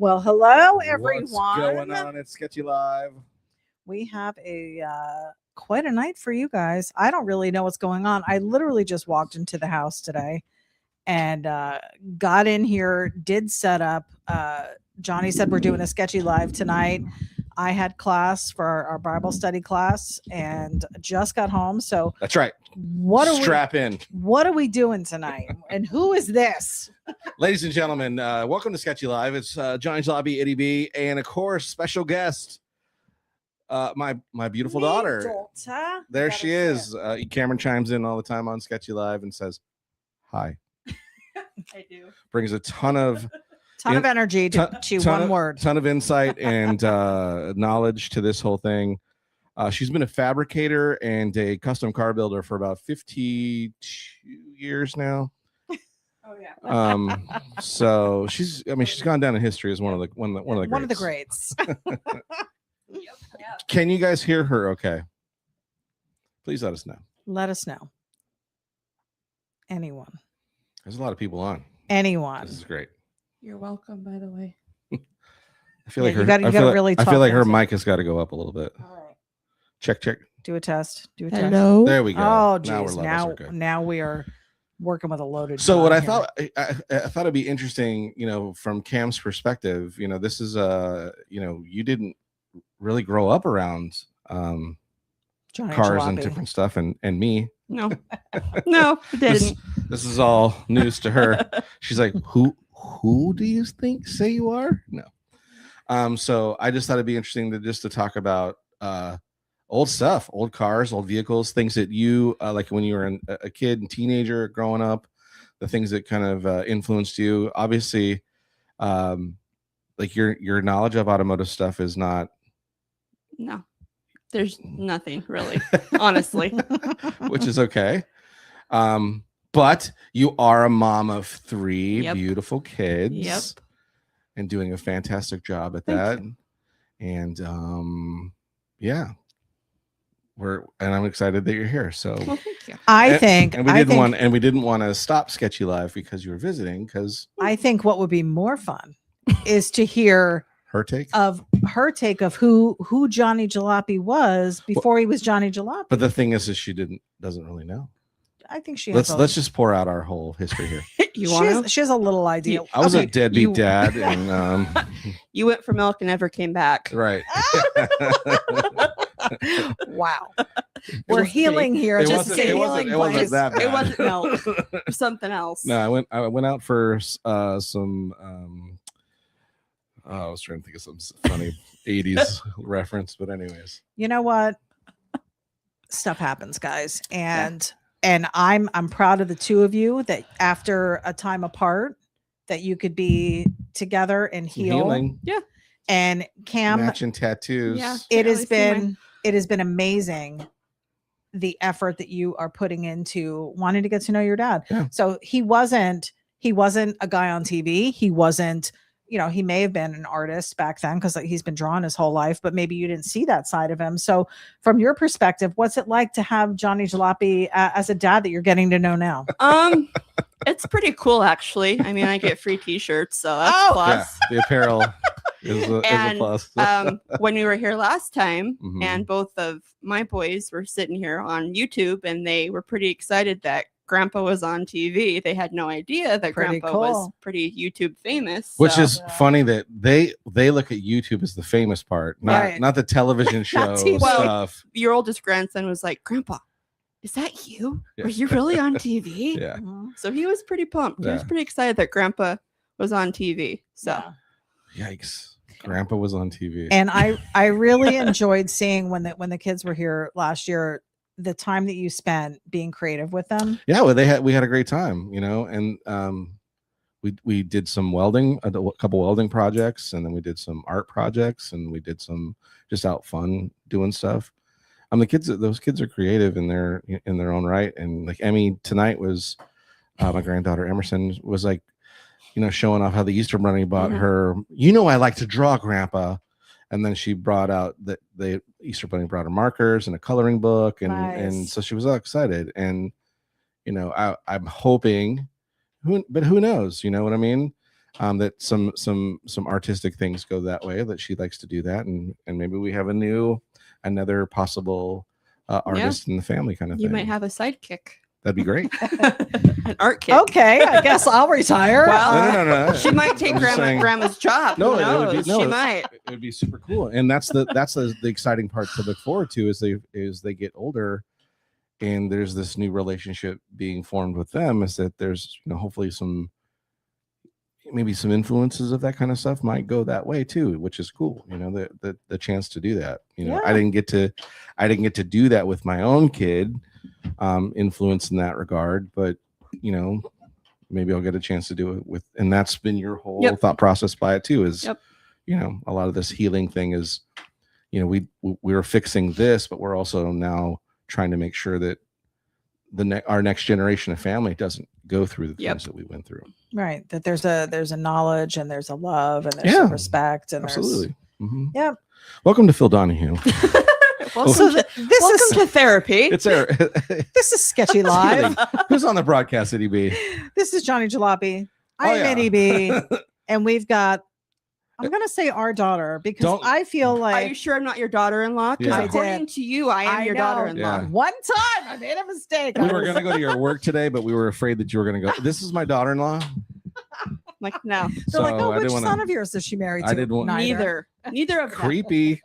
Well, hello, everyone. What's going on at Sketchy Live? We have a quite a night for you guys. I don't really know what's going on. I literally just walked into the house today and got in here, did set up. Johnny said we're doing a Sketchy Live tonight. I had class for our Bible study class and just got home. So That's right. Strap in. What are we doing tonight? And who is this? Ladies and gentlemen, welcome to Sketchy Live. It's Johnny's Lobby, ityB, and of course, special guest, my beautiful daughter. There she is. Cameron chimes in all the time on Sketchy Live and says, hi. I do. Brings a ton of energy to one word. Ton of insight and knowledge to this whole thing. She's been a fabricator and a custom car builder for about 52 years now. Oh yeah. So she's gone down in history as one of the greats. One of the greats. Yep. Can you guys hear her okay? Please let us know. Let us know. Anyone. There's a lot of people on. Anyone. This is great. You're welcome, by the way. I feel like I feel like her mic has got to go up a little bit. All right. Check. Do a test. Hello. There we go. Oh, now geez. we're Now we are working with a loaded. So what I here. thought it'd be interesting, from Cam's perspective, this is you didn't really grow up around Johnny cars Jalopy. and different stuff, and me. No, no, it didn't. This is all news to her. She's like, who do you say you are? No. So I just thought it'd be interesting to talk about old stuff, old cars, old vehicles, things that you like when you were a kid and teenager growing up, the things that kind of influenced you. Obviously, like your knowledge of automotive stuff is not. No, there's nothing really, honestly. Which is okay. But you are a mom of 3 beautiful kids. Yep. And doing a fantastic job at Thank that. you. And yeah. I'm excited that you're here. So Well, thank you. we didn't want to stop Sketchy Live because you were visiting, because I think what would be more fun is to hear her take of who Johnny Jalopy was before he was Johnny Jalopy. But the thing is she doesn't really know. I think she has let's just pour out our whole history here. She has a little idea. I was a deadbeat dad, and you went for milk and never came back. Right. Wow. We're healing here. It wasn't that bad. It wasn't milk. Something else. No, I went out for some I was trying to think of some funny 80s reference, but anyways. You know what? Stuff happens, guys. And I'm proud of the two of you that after a time apart that you could be together and healing. Yeah. And Cam, matching tattoos. Yeah. It has been amazing the effort that you are putting into wanting to get to know your dad. Yeah. So he wasn't a guy on TV. He wasn't, he may have been an artist back then because he's been drawn his whole life, but maybe you didn't see that side of him. So from your perspective, what's it like to have Johnny Jalopy as a dad that you're getting to know now? It's pretty cool, actually. I mean, I get free t-shirts, so that's a plus. Yeah, the apparel is a plus. When we were here last time, and both of my boys were sitting here on YouTube, and they were pretty excited that Grandpa was on TV. They had no idea that Grandpa was pretty YouTube famous. Which is funny that they look at YouTube as the famous part, not the television show stuff. Well, your oldest grandson was like, Grandpa, is that you? Yeah. Are you really on TV? Yeah. So he was pretty pumped. He was pretty excited that Grandpa was on TV. So yikes. Grandpa was on TV. And I really enjoyed seeing when the kids were here last year, the time that you spent being creative with them. Yeah, well, we had a great time, and we did some welding, a couple welding projects, and then we did some art projects, and we did some just out fun doing stuff. Those kids are creative in their own right. And like Emmy tonight was my granddaughter Emerson was like, showing off how the Easter Bunny bought her, I like to draw, Grandpa. And then she brought out the Easter Bunny brought her markers and a coloring book. And so she was all excited. And, I'm hoping, who knows? You know what I mean? that some artistic things go that way, that she likes to do that, and maybe we have another possible artist in the family kind of thing. You might have a sidekick. That'd be great. An art kit. Okay, I guess I'll retire. Well, no. She might take grandma's job. No, She might. It would be super cool, and that's the exciting part to look forward to as they get older, and there's this new relationship being formed with them. Is that there's hopefully maybe some influences of that kind of stuff might go that way too, which is cool. The chance to do that. Yeah. I didn't get to do that with my own kid. Influence in that regard, but maybe I'll get a chance to do it with, and that's been your whole thought process by it too, is a lot of this healing thing is we're fixing this, but we're also now trying to make sure that our next generation of family doesn't go through the things that we went through. Right, that there's a knowledge, and there's a love, and there's a respect, and absolutely. Yeah. Welcome to Phil Donahue. Welcome to therapy. It's there. This is Sketchy Live. Who's on the broadcast, ityB? This is Johnny Jalopy. I'm ityB, and we've got. I'm gonna say our daughter because I feel like. Are you sure I'm not your daughter-in-law? Because according to you, I am your daughter-in-law. Yeah. One time I made a mistake. We were gonna go to your work today, but we were afraid that you were gonna go. This is my daughter-in-law. Like no. They're like, oh, which son of yours is she married to? I didn't want neither of them. Creepy.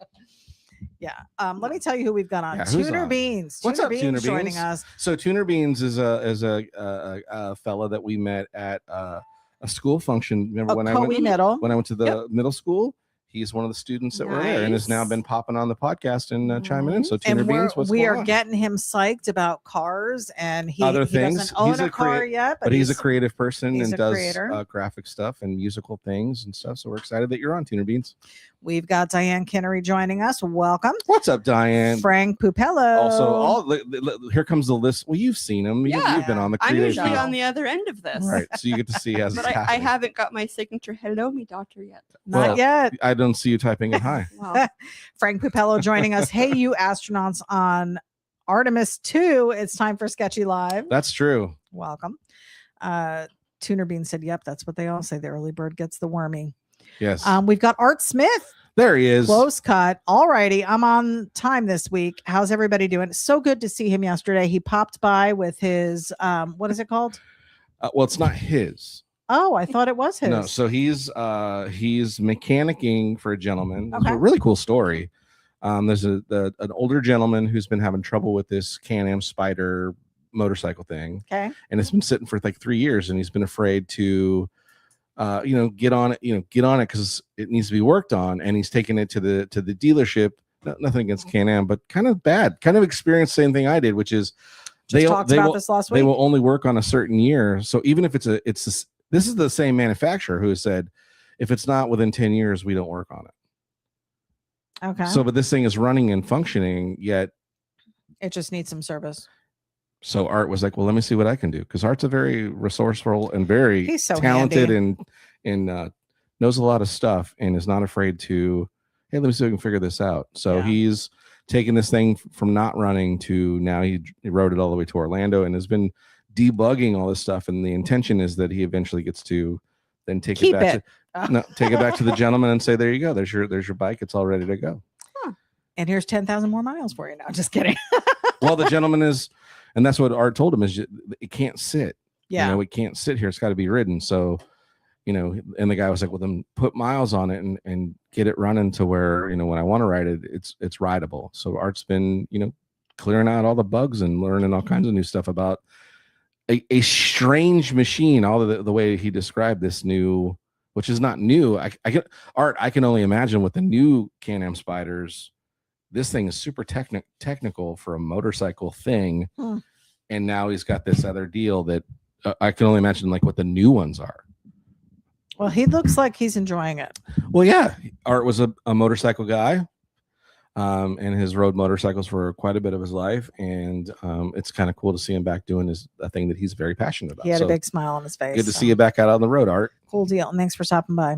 Yeah. Let me tell you who we've got on. Yeah, Tuner Beans. What's up, Tuner Beans? Joining us. So Tuner Beans is a fella that we met at a school function. Remember when I went to the middle school? He's one of the students that were there and has now been popping on the podcast and chiming in. So Tuner Beans, we are getting him psyched about cars and other things. He doesn't own a car yet, but he's a creative person and does graphic stuff and musical things and stuff. So we're excited that you're on, Tuner Beans. We've got Diane Kinnery joining us. Welcome. What's up, Diane? Frank Pupello. Also, here comes the list. Well, you've seen him. You've been on the creative. I'm usually on the other end of this. Right. So you get to see as but I haven't got my signature hello, me daughter yet. Not yet. I don't see you typing it high. Wow. Frank Pupello joining us. Hey, you astronauts on Artemis 2. It's time for Sketchy Live. That's true. Welcome. Tuner Bean said, yep, that's what they all say. The early bird gets the wormy. Yes. We've got Art Smith. There he is. Close cut. All righty. I'm on time this week. How's everybody doing? So good to see him yesterday. He popped by with his, what is it called? Well, it's not his. Oh, I thought it was his. No, so he's mechanicking for a gentleman. Okay. It's a really cool story. There's an older gentleman who's been having trouble with this Can-Am Spider motorcycle thing. Okay. And it's been sitting for like 3 years, and he's been afraid to get on it because it needs to be worked on, and he's taking it to the dealership. Nothing against Can-Am, but kind of experienced the same thing I did, which is this last week. They will only work on a certain year. So even if this is the same manufacturer who has said, if it's not within 10 years, we don't work on it. Okay. So, but this thing is running and functioning, yet it just needs some service. So Art was like, well, let me see what I can do. Because Art's a very resourceful and very talented and knows a lot of stuff and is not afraid to, hey, let me see if we can figure this out. So he's taken this thing from not running to now he rode it all the way to Orlando and has been debugging all this stuff. And the intention is that he eventually gets to then take it back to the gentleman and say, there you go. There's your bike. It's all ready to go. Huh. And here's 10,000 more miles for you now. Just kidding. Well, the gentleman is, and that's what Art told him, is it can't sit. Yeah. It can't sit here. It's got to be ridden. So, and the guy was like, well, then put miles on it and get it running to where, when I want to ride it, it's rideable. So Art's been, clearing out all the bugs and learning all kinds of new stuff about a strange machine. All of the way he described this new, which is not new. I can only imagine with the new Can-Am Spiders. This thing is super technical for a motorcycle thing. And now he's got this other deal that I can only imagine like what the new ones are. Well, he looks like he's enjoying it. Well, yeah. Art was a motorcycle guy and has rode motorcycles for quite a bit of his life. And it's kind of cool to see him back doing a thing that he's very passionate about. He had a big smile on his face. Good to see you back out on the road, Art. Cool deal. And thanks for stopping by.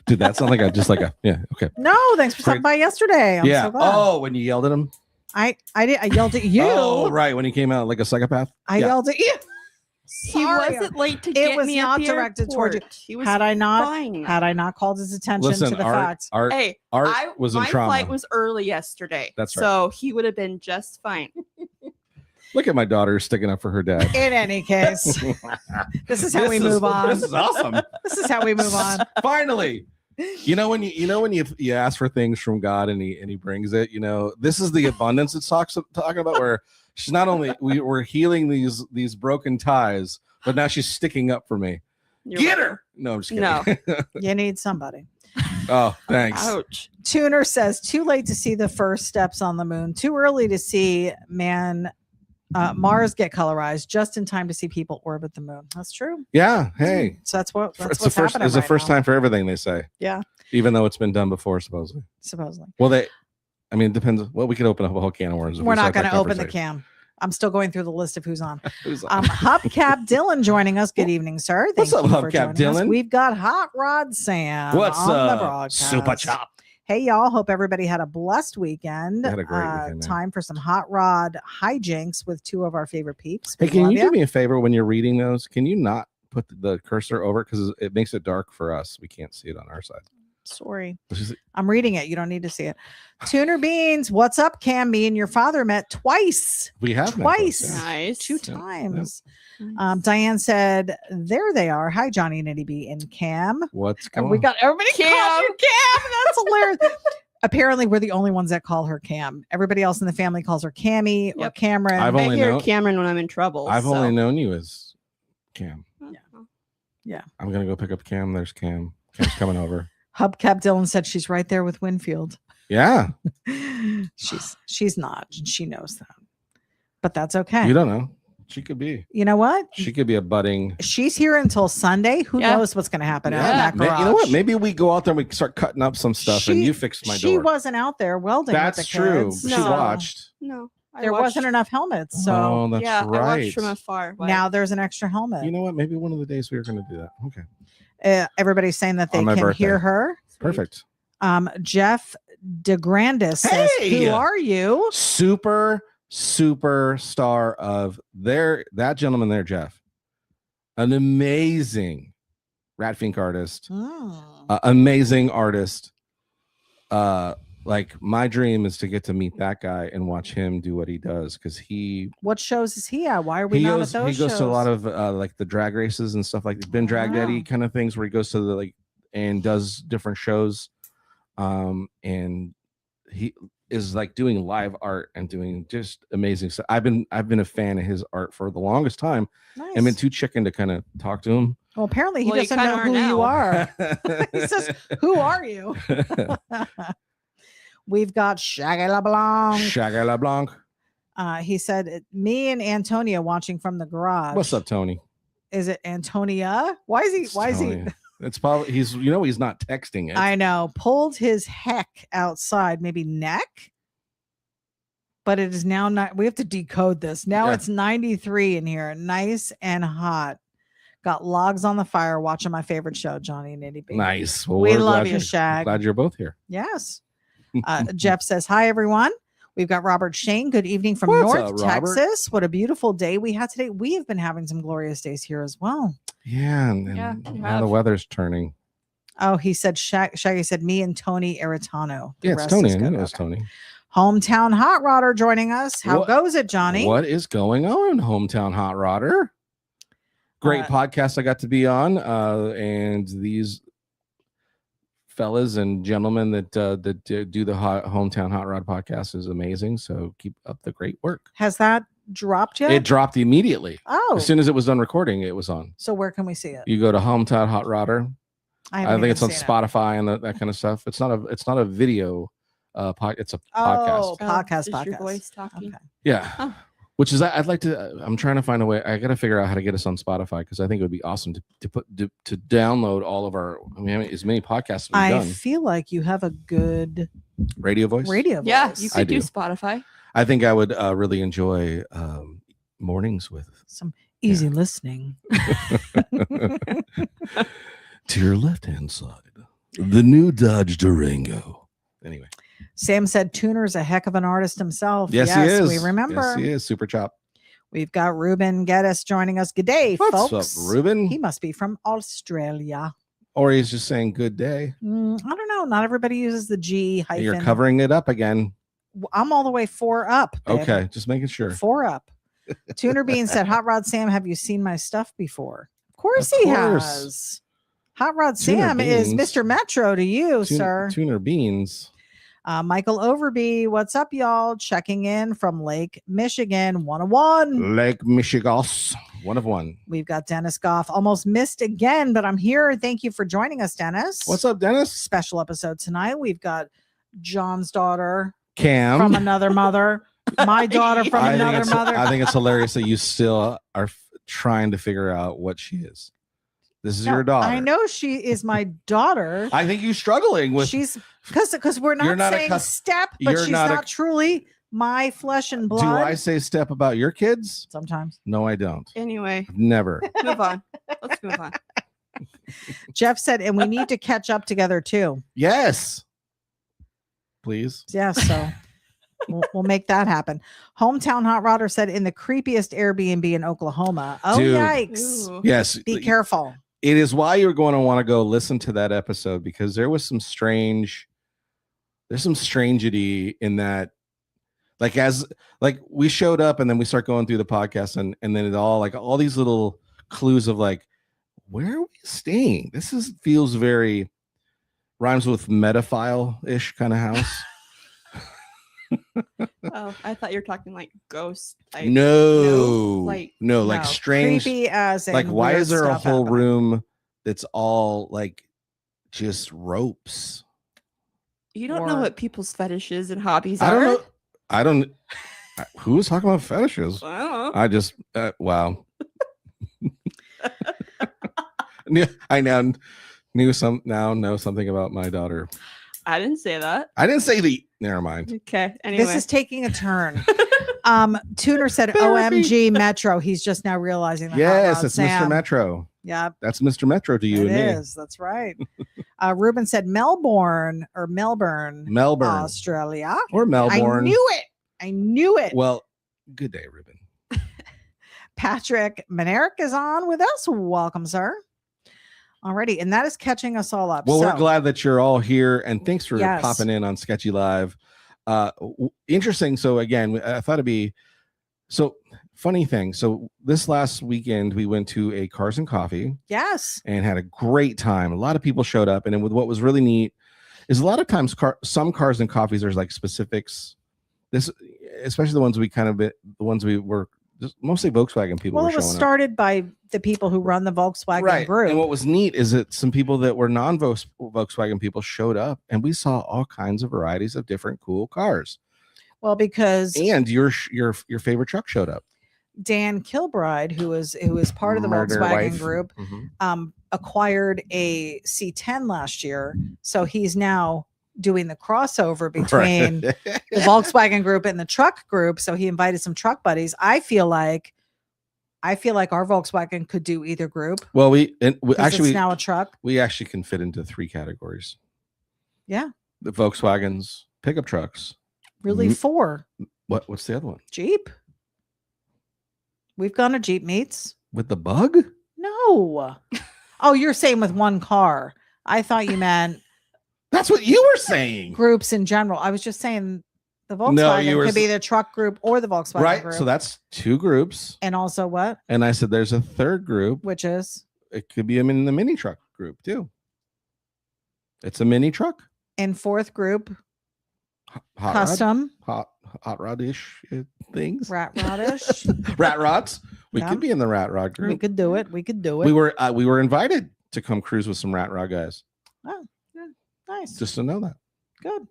Did that sound like okay. No, thanks for stopping by yesterday. I'm so glad. Oh, when you yelled at him? I did. I yelled at you. Oh, right. When he came out like a psychopath. I yelled at you. He wasn't late to get was me not at the directed airport. toward you. He was Had I fine. not called his attention Listen, to the Art, fact. Art was in my trauma. flight was early yesterday. That's right. So he would have been just fine. Look at my daughter sticking up for her dad. In any case, this is how we move on. This is awesome. This is how we move on. Finally. When you ask for things from God and he brings it, this is the abundance it's talking about, where she's not only we're healing these broken ties, but now she's sticking up for me. Get her. No, I'm just kidding. No. You need somebody. Oh, thanks. Ouch. Tuner says, too late to see the first steps on the moon. Too early to see Mars get colorized. Just in time to see people orbit the moon. That's true. Yeah. Hey. So that's what's It's happening. It's the first time for everything, they say. Yeah. Even though it's been done before, supposedly. Well, it depends. Well, we could open up a whole can of worms. We're not going to open the can. I'm still going through the list of who's on. Hubcap Dylan joining us. Good evening, sir. What's up, Hubcap Dylan? We've got Hot Rod Sam. What's on the up, broadcast. Super Chop? Hey, y'all. Hope everybody had a blessed weekend. Had a great weekend. Time for some Hot Rod hijinks with two of our favorite peeps. Hey, can you do me a favor when you're reading those? Can you not put the cursor over, because it makes it dark for us? We can't see it on our side. Sorry. I'm reading it. You don't need to see it. Tuner Beans, what's up, Cam? Me and your father met twice. We have twice. Met nice. 2 times. Nice. Diane said, there they are. Hi, Johnny and ityB and Cam. What's going on? We got everybody Cam. calling you Cam. That's hilarious. Apparently, we're the only ones that call her Cam. Everybody else in the family calls her Cammy or Cameron. I hear Cameron when I'm in trouble. I've only known you as Cam. Yeah. I'm going to go pick up Cam. There's Cam. Cam's coming over. Hubcap Dylan said she's right there with Winfield. Yeah. She's not. She knows that. But that's okay. You don't know. She could be. You know what? She could be a budding. She's here until Sunday. Who knows what's going to happen out in that garage? You know what? Maybe we go out there and we start cutting up some stuff and you fix my door. She wasn't out there welding with the true. kids. She watched. No. There wasn't enough helmets. So that's right. I watched from afar. Now there's an extra helmet. You know what? Maybe one of the days we are going to do that. Okay. Everybody's saying that they can hear her. Perfect. Jeff DeGrandis says, who are you? Superstar of that gentleman there, Jeff. An amazing Ratfink artist. Amazing artist. Like my dream is to get to meet that guy and watch him do what he does, because what shows is he at? Why are we not at those shows? He goes to a lot of like the drag races and stuff, like Ben Drag Daddy kind of things, where he goes to and does different shows. And he is like doing live art and doing just amazing stuff. I've been a fan of his art for the longest time. Nice. I've been too chicken to kind of talk to him. Well, apparently he doesn't know who you are. He says, who are you? We've got Shaggy LeBlanc. Shaggy LeBlanc. He said, me and Antonia watching from the garage. What's up, Tony? Is it Antonia? Why is he? It's probably he's not texting it. I know. Pulled his heck outside, maybe neck. But it is now not. We have to decode this. Now it's 93 in here. Nice and hot. Got logs on the fire watching my favorite show, Johnny and ityB. Nice. Well, we love you, Shag. Glad you're both here. Yes. Jeff says, hi, everyone. We've got Robert Shane. Good evening from North Texas. What a beautiful day we had today. We have been having some glorious days here as well. Yeah. And now the weather's turning. Oh, he said, Shaggy said, me and Tony Aritano. Yeah, it's Tony. I know it's Tony. Hometown Hot Rodder joining us. How goes it, Johnny? What is going on, Hometown Hot Rodder? Great podcast I got to be on. And these fellas and gentlemen that do the Hometown Hot Rod podcast is amazing. So keep up the great work. Has that dropped yet? It dropped immediately. Oh. As soon as it was done recording, it was on. So where can we see it? You go to Hometown Hot Rodder. I think it's on Spotify and that kind of stuff. It's not a video it's a podcast. Podcast. Your voice talking. Okay. Yeah. Oh. Which is, I'm trying to find a way. I got to figure out how to get us on Spotify, because I think it would be awesome to download all of our, as many podcasts as we've done. I feel like you have a good radio voice. Yeah, you could do Spotify. I think I would really enjoy mornings with some easy listening. To your left-hand side, the new Dodge Durango. Anyway. Sam said Tuner's a heck of an artist himself. Yes, he is. We remember. Yes, he is. Super Chop. We've got Ruben Geddes joining us. Good day, What's folks. up, Ruben? He must be from Australia. Or he's just saying good day. I don't know. Not everybody uses the G hyphen. You're covering it up again. I'm all the way 4 up. Babe. Okay, just making sure. 4 up. Tuner Bean said, Hot Rod Sam, have you seen my stuff before? Of course he has. Hot Rod Tuner Sam Beans. is Mr. Metro to you, sir. Tuner Beans. Michael Overby, what's up, y'all? Checking in from Lake Michigan, 101. Lake Michigan, 1 of 1. We've got Dennis Goff. Almost missed again, but I'm here. Thank you for joining us, Dennis. What's up, Dennis? Special episode tonight. We've got John's daughter, Cam, from another mother. My daughter from another mother. I think it's hilarious that you still are trying to figure out what she is. This is your daughter. I know she is my daughter. I think you're struggling with. She's because we're not saying step, but she's not truly my flesh and blood. Do I say step about your kids? Sometimes. No, I don't. Anyway, never. Move on. Let's move on. Jeff said, and we need to catch up together too. Yes. Please. Yes. So we'll make that happen. Hometown Hot Rodder said, in the creepiest Airbnb in Oklahoma. Oh, dude. Yikes. Ooh. Yes. Be careful. It is why you're going to want to go listen to that episode, because there's some strangity in that. Like we showed up and then we start going through the podcast and then it all these little clues of like, where are we staying? Feels very rhymes with metaphile-ish kind of house. Oh, I thought you were talking like ghost. No, like strange. Creepy as in like, why is there a whole happening. room that's all like just ropes? You don't know what people's fetishes and hobbies are. I don't know. Who's talking about fetishes? I don't know. I just wow. I now know something about my daughter. I didn't say that. I didn't say the. Never mind. Okay. Anyway, This is taking a turn. Tuner said, "OMG Metro." He's just now realizing that. Yes, it's Mr. Metro. Yeah, that's Mr. Metro to you it and me. is. That's right. Ruben said Melbourne, Australia, or Melbourne. I knew it. Well, good day, Ruben. Patrick Manerick is on with us. Welcome, sir. Alrighty, and that is catching us all up. Well, we're glad that you're all here, and thanks for popping in on Sketchy Live. Interesting. So again, I thought it'd be funny thing. So this last weekend we went to a Cars and Coffee. Yes. And had a great time. A lot of people showed up, and then what was really neat is a lot of times some Cars and Coffees there's like specifics. This, especially the ones we were just mostly Volkswagen people. Well, it was started by the people who run the Volkswagen group. And what was neat is that some people that were non-Volkswagen people showed up, and we saw all kinds of varieties of different cool cars. Well, because your favorite truck showed up. Dan Kilbride, who is part of the Volkswagen group, acquired a C10 last year, so he's now doing the crossover between the Volkswagen group and the truck group. So he invited some truck buddies. I feel like our Volkswagen could do either group. Well, we actually it's now a truck. We actually can fit into 3 categories. Yeah. The Volkswagens, pickup trucks. Really 4. What's the other one? Jeep. We've gone to Jeep meets. With the bug? No. Oh, you're saying with one car. I thought you meant that's what you were saying. Groups in general. I was just saying the Volkswagen could be the truck group or the Volkswagen group. So that's 2 groups. And also what? And I said there's a 3rd group. Which is? It could be in the mini truck group too. It's a mini truck. And 4th group. Hot custom. Hot rod-ish things. Rat rod-ish. Rat rods. We could be in the rat rod group. We could do it. We were invited to come cruise with some rat rod guys. Oh, yeah. Nice. Just to know that. Good.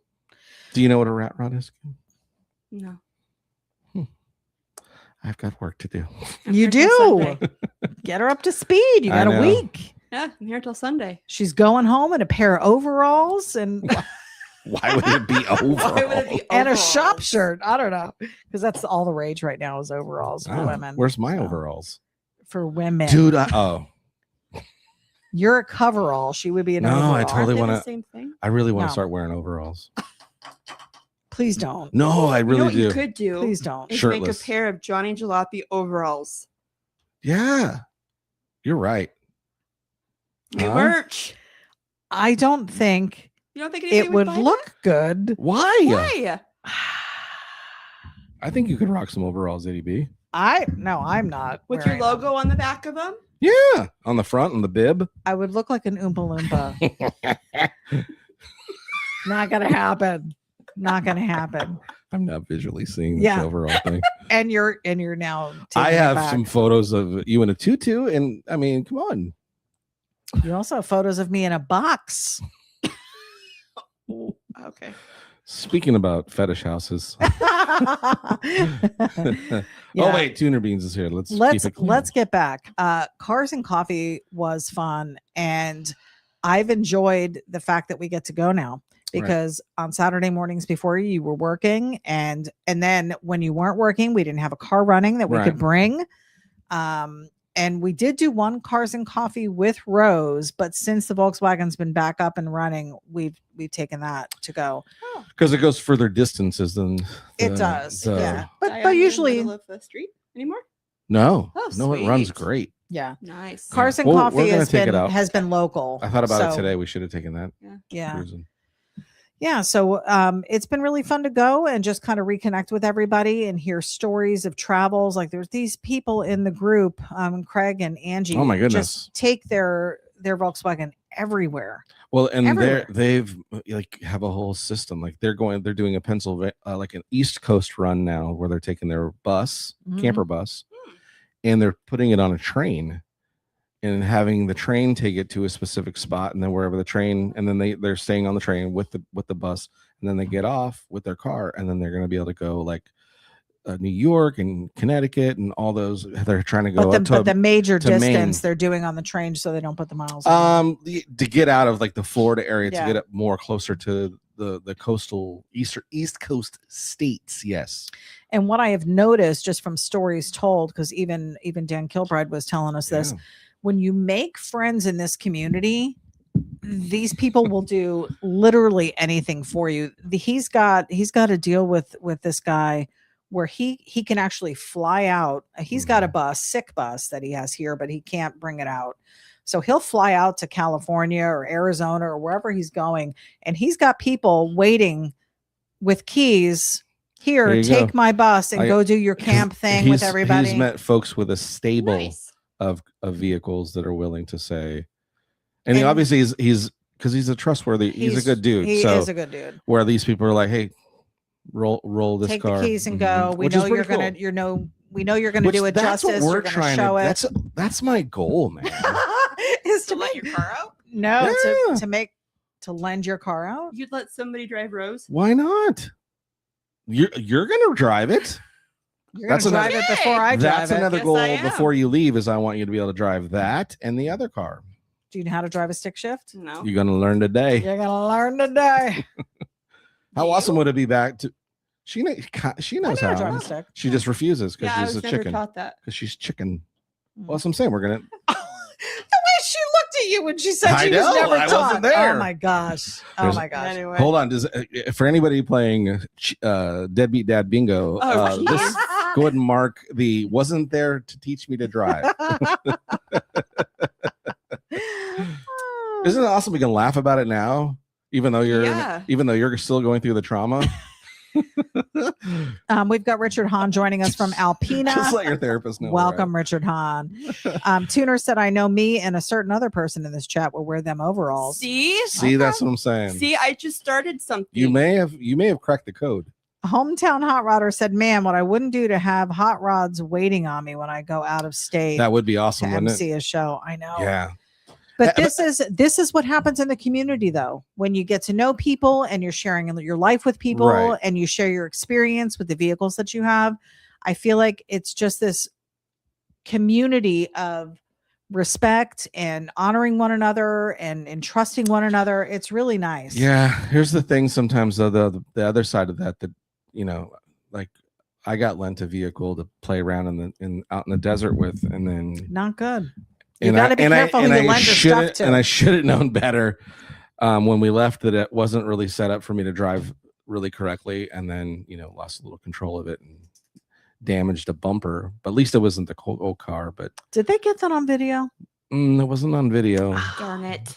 Do you know what a rat rod is? No. I've got work to do. You do. Get her up to speed. You got a week. Yeah, I'm here till Sunday. She's going home in a pair of overalls and why would it be overalls? And a shop shirt. I don't know. Because that's all the rage right now is overalls for women. Where's my overalls? For women. Dude, you're a coverall. She would be an overall. I totally want to. I really want to start wearing overalls. Please don't. No, I really what do. You could do. Please don't. Is make a Shirtless. pair of Johnny Jalopy overalls. Yeah, you're right. New merch. I don't think You don't think it would look good. Why? Why? I think you could rock some overalls, ityB. No, I'm not. With your logo on the back of them? Yeah, on the front, on the bib. I would look like an Oompa Loompa. Not gonna happen. Not gonna happen. I'm not visually seeing this overall thing. And you're now. I have some photos of you in a tutu, and I mean, come on. You also have photos of me in a box. Okay. Speaking about fetish houses. Oh wait, Tuner Beans is here. Let's get back. Cars and Coffee was fun, and I've enjoyed the fact that we get to go now, because on Saturday mornings before you were working, and then when you weren't working, we didn't have a car running that we could bring. And we did do one Cars and Coffee with Rose, but since the Volkswagen's been back up and running, we've taken that to go. Because it goes further distances than it does. Yeah. But usually in the middle of the street anymore? No. Oh, no, it runs great. Yeah. Nice. Cars and Coffee has been local. I thought about it today. We should have taken that. Yeah. Cruising. Yeah, so it's been really fun to go and just kind of reconnect with everybody and hear stories of travels. Like there's these people in the group, Craig and Angie. Oh my goodness! Just take their Volkswagen everywhere. Well, and they've like have a whole system. Like they're doing a Pennsylvania, like an East Coast run now, where they're taking their bus, camper bus, and they're putting it on a train. And having the train take it to a specific spot, and then wherever the train, and then they're staying on the train with the bus, and then they get off with their car, and then they're going to be able to go like New York and Connecticut and all those. They're trying to go but the major distance they're doing on the train, so they don't put the miles. To get out of like the Florida area, to get it more closer to the coastal East Coast states. Yes. And what I have noticed just from stories told, because even Dan Kilbride was telling us this. When you make friends in this community, these people will do literally anything for you. He's got a deal with this guy where he can actually fly out. He's got a sick bus that he has here, but he can't bring it out. So he'll fly out to California or Arizona or wherever he's going. And he's got people waiting with keys. Here, take my bus and go do your camp thing with everybody. He's met folks with a stable of vehicles that are willing to say, and he obviously he's because he's a trustworthy, he's a good dude. He is a good dude. Where these people are like, hey, roll this take car, the keys and go. We know you're gonna, we know you're gonna do it justice. We're gonna show it. That's my goal, man. Is to let your car out? No, to lend your car out. You'd let somebody drive Rose? Why not? You're gonna drive it. That's drive it before I drive That's another goal before you leave. Is I want you to be able to drive that and the other car. Do you know how to drive a stick shift? No. You're gonna learn today. You're gonna learn today. How awesome would it be back to? She knows how. Drive a stick. She just refuses because she's a chicken. Because she's chicken. Well, that's what I'm saying. We're gonna. The way she looked at you when she said she was never taught. Wasn't there. Oh my gosh. Oh my gosh. Anyway. Hold on. For anybody playing Deadbeat Dad Bingo, this go ahead and mark the wasn't there to teach me to drive. Isn't it awesome? We can laugh about it now, even though you're still going through the trauma. We've got Richard Hahn joining us from Alpena. Just let your therapist know. Welcome, Richard Hahn. Tuner said, I know me and a certain other person in this chat will wear them overalls. See, that's what I'm saying. See, I just started something. You may have cracked the code. Hometown Hot Rodder said, man, what I wouldn't do to have hot rods waiting on me when I go out of state. That would be awesome, wouldn't MC a show. I know. Yeah. But this is what happens in the community, though. When you get to know people and you're sharing your life with people and you share your experience with the vehicles that you have, I feel like it's just this community of respect and honoring one another and trusting one another. It's really nice. Yeah. Here's the thing. Sometimes though, the other side of that, like I got lent a vehicle to play around out in the desert with, and then not good. You got to be careful who you lend your stuff to. And I should have known better when we left that it wasn't really set up for me to drive really correctly, and then lost a little control of it and damaged a bumper. But at least it wasn't the old car. But did they get that on video? It wasn't on video. Darn it.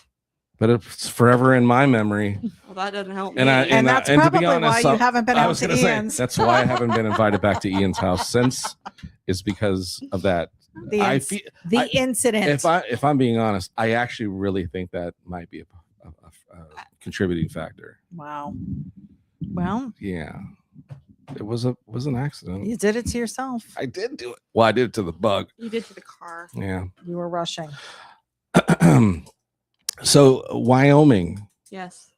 But it's forever in my memory. Well, that doesn't help me. And that's probably why you haven't been out to Ian's. That's why I haven't been invited back to Ian's house since, is because of that. The incident. If I'm being honest, I actually really think that might be a contributing factor. Wow. Well. Yeah. It was an accident. You did it to yourself. I did do it. Well, I did it to the bug. You did to the car. Yeah. You were rushing. So Wyoming. Yes.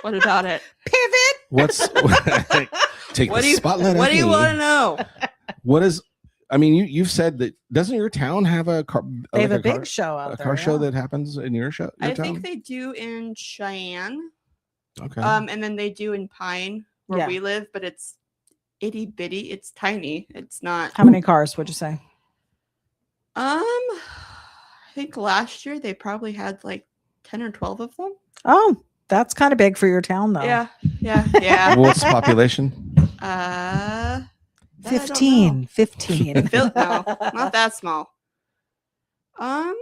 What about it? Pivot. Take the spotlight. What do you want to know? What is? I mean, you've said that. Doesn't your town have a car? They have a big show out there. A car show that happens in your show. I think they do in Cheyenne. Okay. And then they do in Pine where we live, but it's itty bitty. It's tiny. It's not. How many cars would you say? I think last year they probably had like 10 or 12 of them. Oh, that's kind of big for your town, though. Yeah. What's the population? 15. 15. No, not that small. I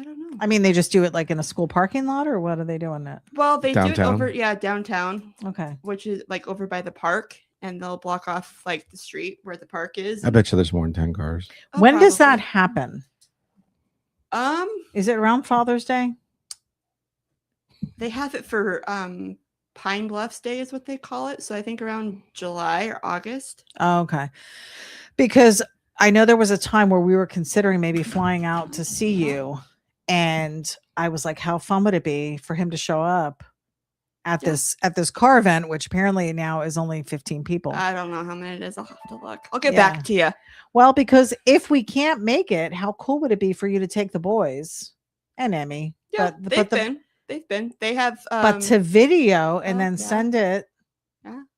don't know. I mean, they just do it like in a school parking lot, or what are they doing it? Well, they downtown? do it over, downtown. Okay. Which is like over by the park, and they'll block off like the street where the park is. I bet you there's more than 10 cars. Oh, when does that happen? Is it around Father's Day? They have it for Pine Bluffs Day is what they call it. So I think around July or August. Oh, okay. Because I know there was a time where we were considering maybe flying out to see you. And I was like, how fun would it be for him to show up at this car event, which apparently now is only 15 people. I don't know how many it is. I'll have to look. I'll get back to you. Well, because if we can't make it, how cool would it be for you to take the boys and Emmy? Yeah, they've been. They have. But to video and then send it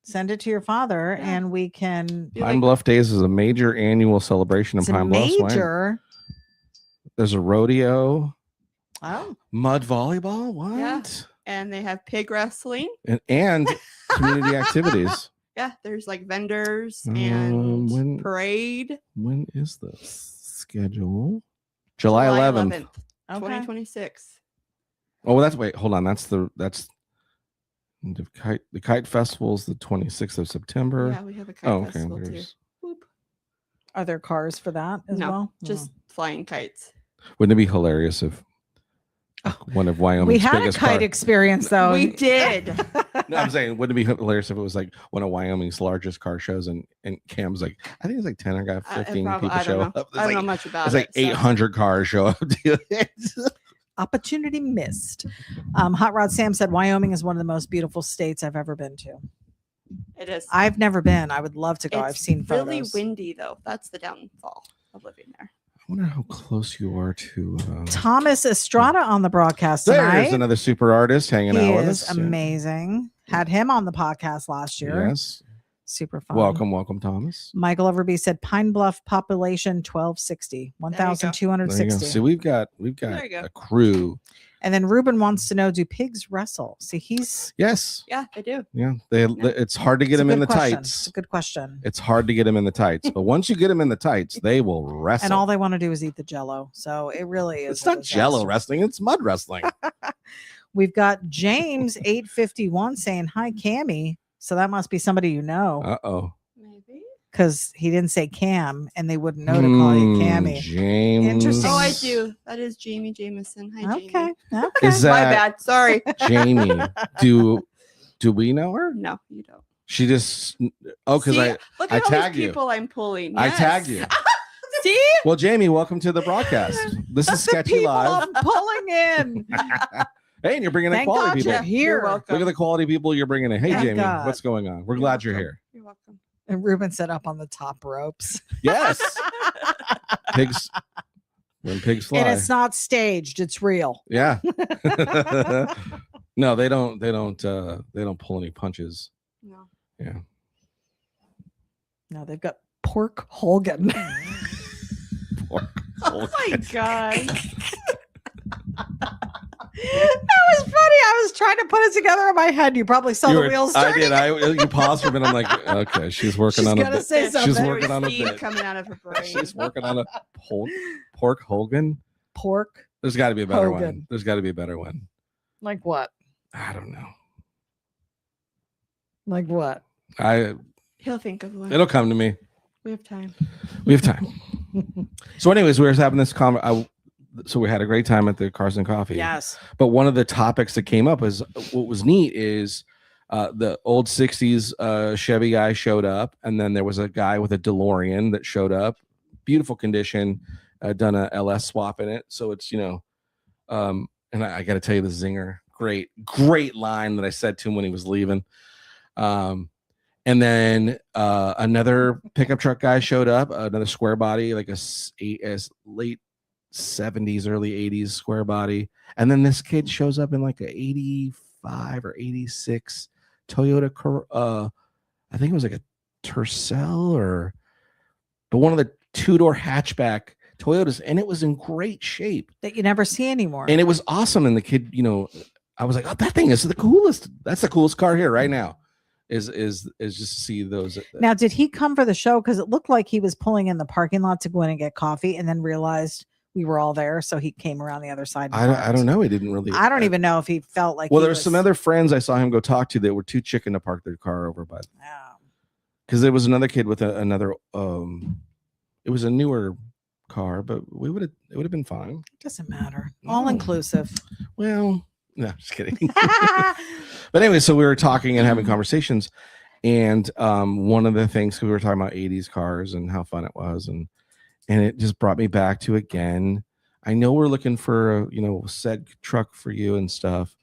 to your father, and we can. Pine Bluff Days is a major annual celebration in Pine Bluff. Major. There's a rodeo. Oh, mud volleyball. What? Yeah. And they have pig wrestling and community activities. Yeah, there's like vendors and parade. When is this schedule? July 11th. 2026. Oh, well, hold on. That's the kite festival is the 26th of September. Yeah, we have a kite festival too. Are there cars for that as well? Just flying kites. Wouldn't it be hilarious if one of Wyoming's we had biggest a kite experience though? We did. No, I'm saying, wouldn't it be hilarious if it was like one of Wyoming's largest car shows, and Cam's like, I think it's like 10 or 15 people show up. I don't know much about it. It's like 800 cars show up. Opportunity missed. Hot Rod Sam said Wyoming is one of the most beautiful states I've ever been to. It is. I've never been. I would love to go. I've seen photos. Really windy though. That's the downfall of living there. I wonder how close you are to Thomas Estrada on the broadcast tonight. There's another super artist hanging out with us. Amazing. Had him on the podcast last year. Yes. Super fun. Welcome, Thomas. Michael Overby said Pine Bluff population 1260, 1,260. So we've got a crew. And then Ruben wants to know, do pigs wrestle? See, yes. Yeah, they do. Yeah, it's hard to get them in the tights. It's a good question. It's hard to get them in the tights, but once you get them in the tights, they will wrestle. And all they want to do is eat the Jello. So it really is. It's not Jello wrestling; it's mud wrestling. We've got James 851 saying hi, Cammy. So that must be somebody you know. Uh-oh. Maybe. Because he didn't say Cam, and they wouldn't know to call you Cammy. James. Interesting. Oh, I do. That is Jamie Jameson. Hi, Jamie. Okay. Is that my bad? Sorry. Jamie? Do we know her? No, you don't. She just because look I at all tagged these you. people I'm pulling. I Yes. tagged you. See? Well, Jamie, welcome to the broadcast. This is Sketchy Live. I'm pulling in. Hey, and you're bringing in Thank quality God people. you're here. You're welcome. Look at the quality people you're bringing in. Hey, Thank Jamie, God. what's going on? We're glad you're here. You're welcome. And Ruben set up on the top ropes. Yes. Pigs. When pigs fly. And it's not staged, it's real. Yeah. No, they don't pull any punches. No. Yeah. No, they've got pork Holgan. Oh my God. That was funny. I was trying to put it together in my head. You probably saw the wheels turning. I did. You paused for a minute. I'm like, okay, she's working on a bit. Say something. She's working on a bit. Coming out of her brain. She's working on a pork Hogan. Pork. There's got to be a better Hogan. one. There's got to be a better one. Like what? I don't know. Like what? He'll think of one. It'll come to me. We have time. So, anyways, we were having this so we had a great time at the Cars and Coffee. Yes. But one of the topics that came up is what was neat is the old 60s Chevy guy showed up, and then there was a guy with a DeLorean that showed up. Beautiful condition, done a LS swap in it. So it's, and I got to tell you, the zinger, great line that I said to him when he was leaving. And then another pickup truck guy showed up, another square body, like a late 70s, early 80s square body. And then this kid shows up in like a 85 or 86 Toyota, I think it was like a Tercel but one of the two-door hatchback Toyotas, and it was in great shape. That you never see anymore. And it was awesome. And the kid, I was like, oh, that thing is the coolest. That's the coolest car here right now. Is just to see those. Now, did he come for the show? Because it looked like he was pulling in the parking lot to go in and get coffee, and then realized we were all there, so he came around the other side. I don't know. He didn't really. I don't even know if he felt like. Well, there's some other friends I saw him go talk to that were too chicken to park their car over by. Because there was another kid with another. It was a newer car, but it would have been fine. It doesn't matter. All inclusive. Well. No, just kidding. But anyway, so we were talking and having conversations, and one of the things, we were talking about 80s cars and how fun it was, and it just brought me back to, again, I know we're looking for a said truck for you and stuff,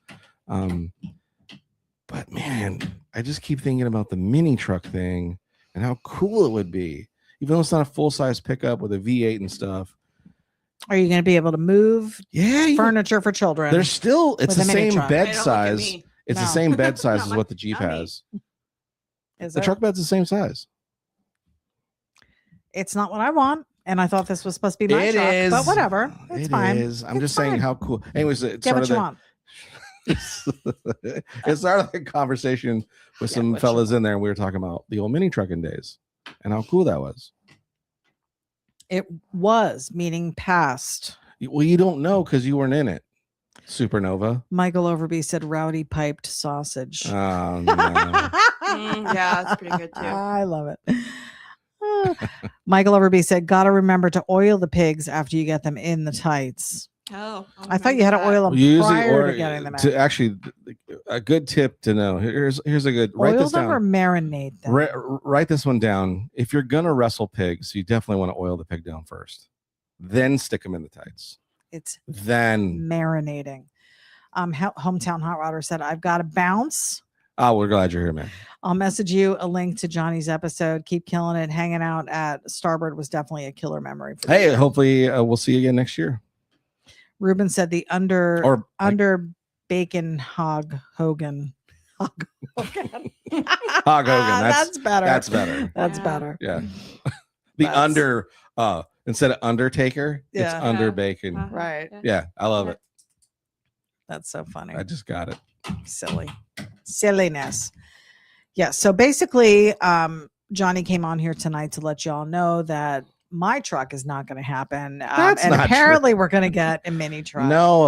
but man, I just keep thinking about the mini truck thing and how cool it would be, even though it's not a full-size pickup with a V8 and stuff. Are you going to be able to move furniture for children? There's still, it's the same bed size. It's the same bed size as what the Jeep has. The truck bed's the same size. It's not what I want, and I thought this was supposed to be my truck, but whatever. It's fine. I'm just saying how cool. Anyways, get what you want. It started a conversation with some fellas in there, and we were talking about the old mini trucking days and how cool that was. It was, meaning past. Well, you don't know because you weren't in it. Supernova. Michael Overby said rowdy piped sausage. Oh, no. Yeah, that's pretty good too. I love it. Michael Overby said, gotta remember to oil the pigs after you get them in the tights. Oh, I thought you had to oil them prior to getting them out. Actually, a good tip to know. Here's a good. Write this down. Oil them or marinate them. Write this one down. If you're gonna wrestle pigs, you definitely want to oil the pig down first, then stick them in the tights. It's then marinating. Hometown Hot Rodder said, I've got to bounce. Oh, we're glad you're here, man. I'll message you a link to Johnny's episode. Keep killing it. Hanging out at Starboard was definitely a killer memory. Hey, hopefully we'll see you again next year. Ruben said the under bacon hog Hogan. Hog Hogan. Hog Hogan. That's better. That's better. That's better. Yeah. Under instead of Undertaker, it's under bacon. Right. Yeah, I love it. That's so funny. I just got it. Silliness. Yeah. So basically, Johnny came on here tonight to let y'all know that my truck is not going to happen. And apparently we're going to get a mini truck. No,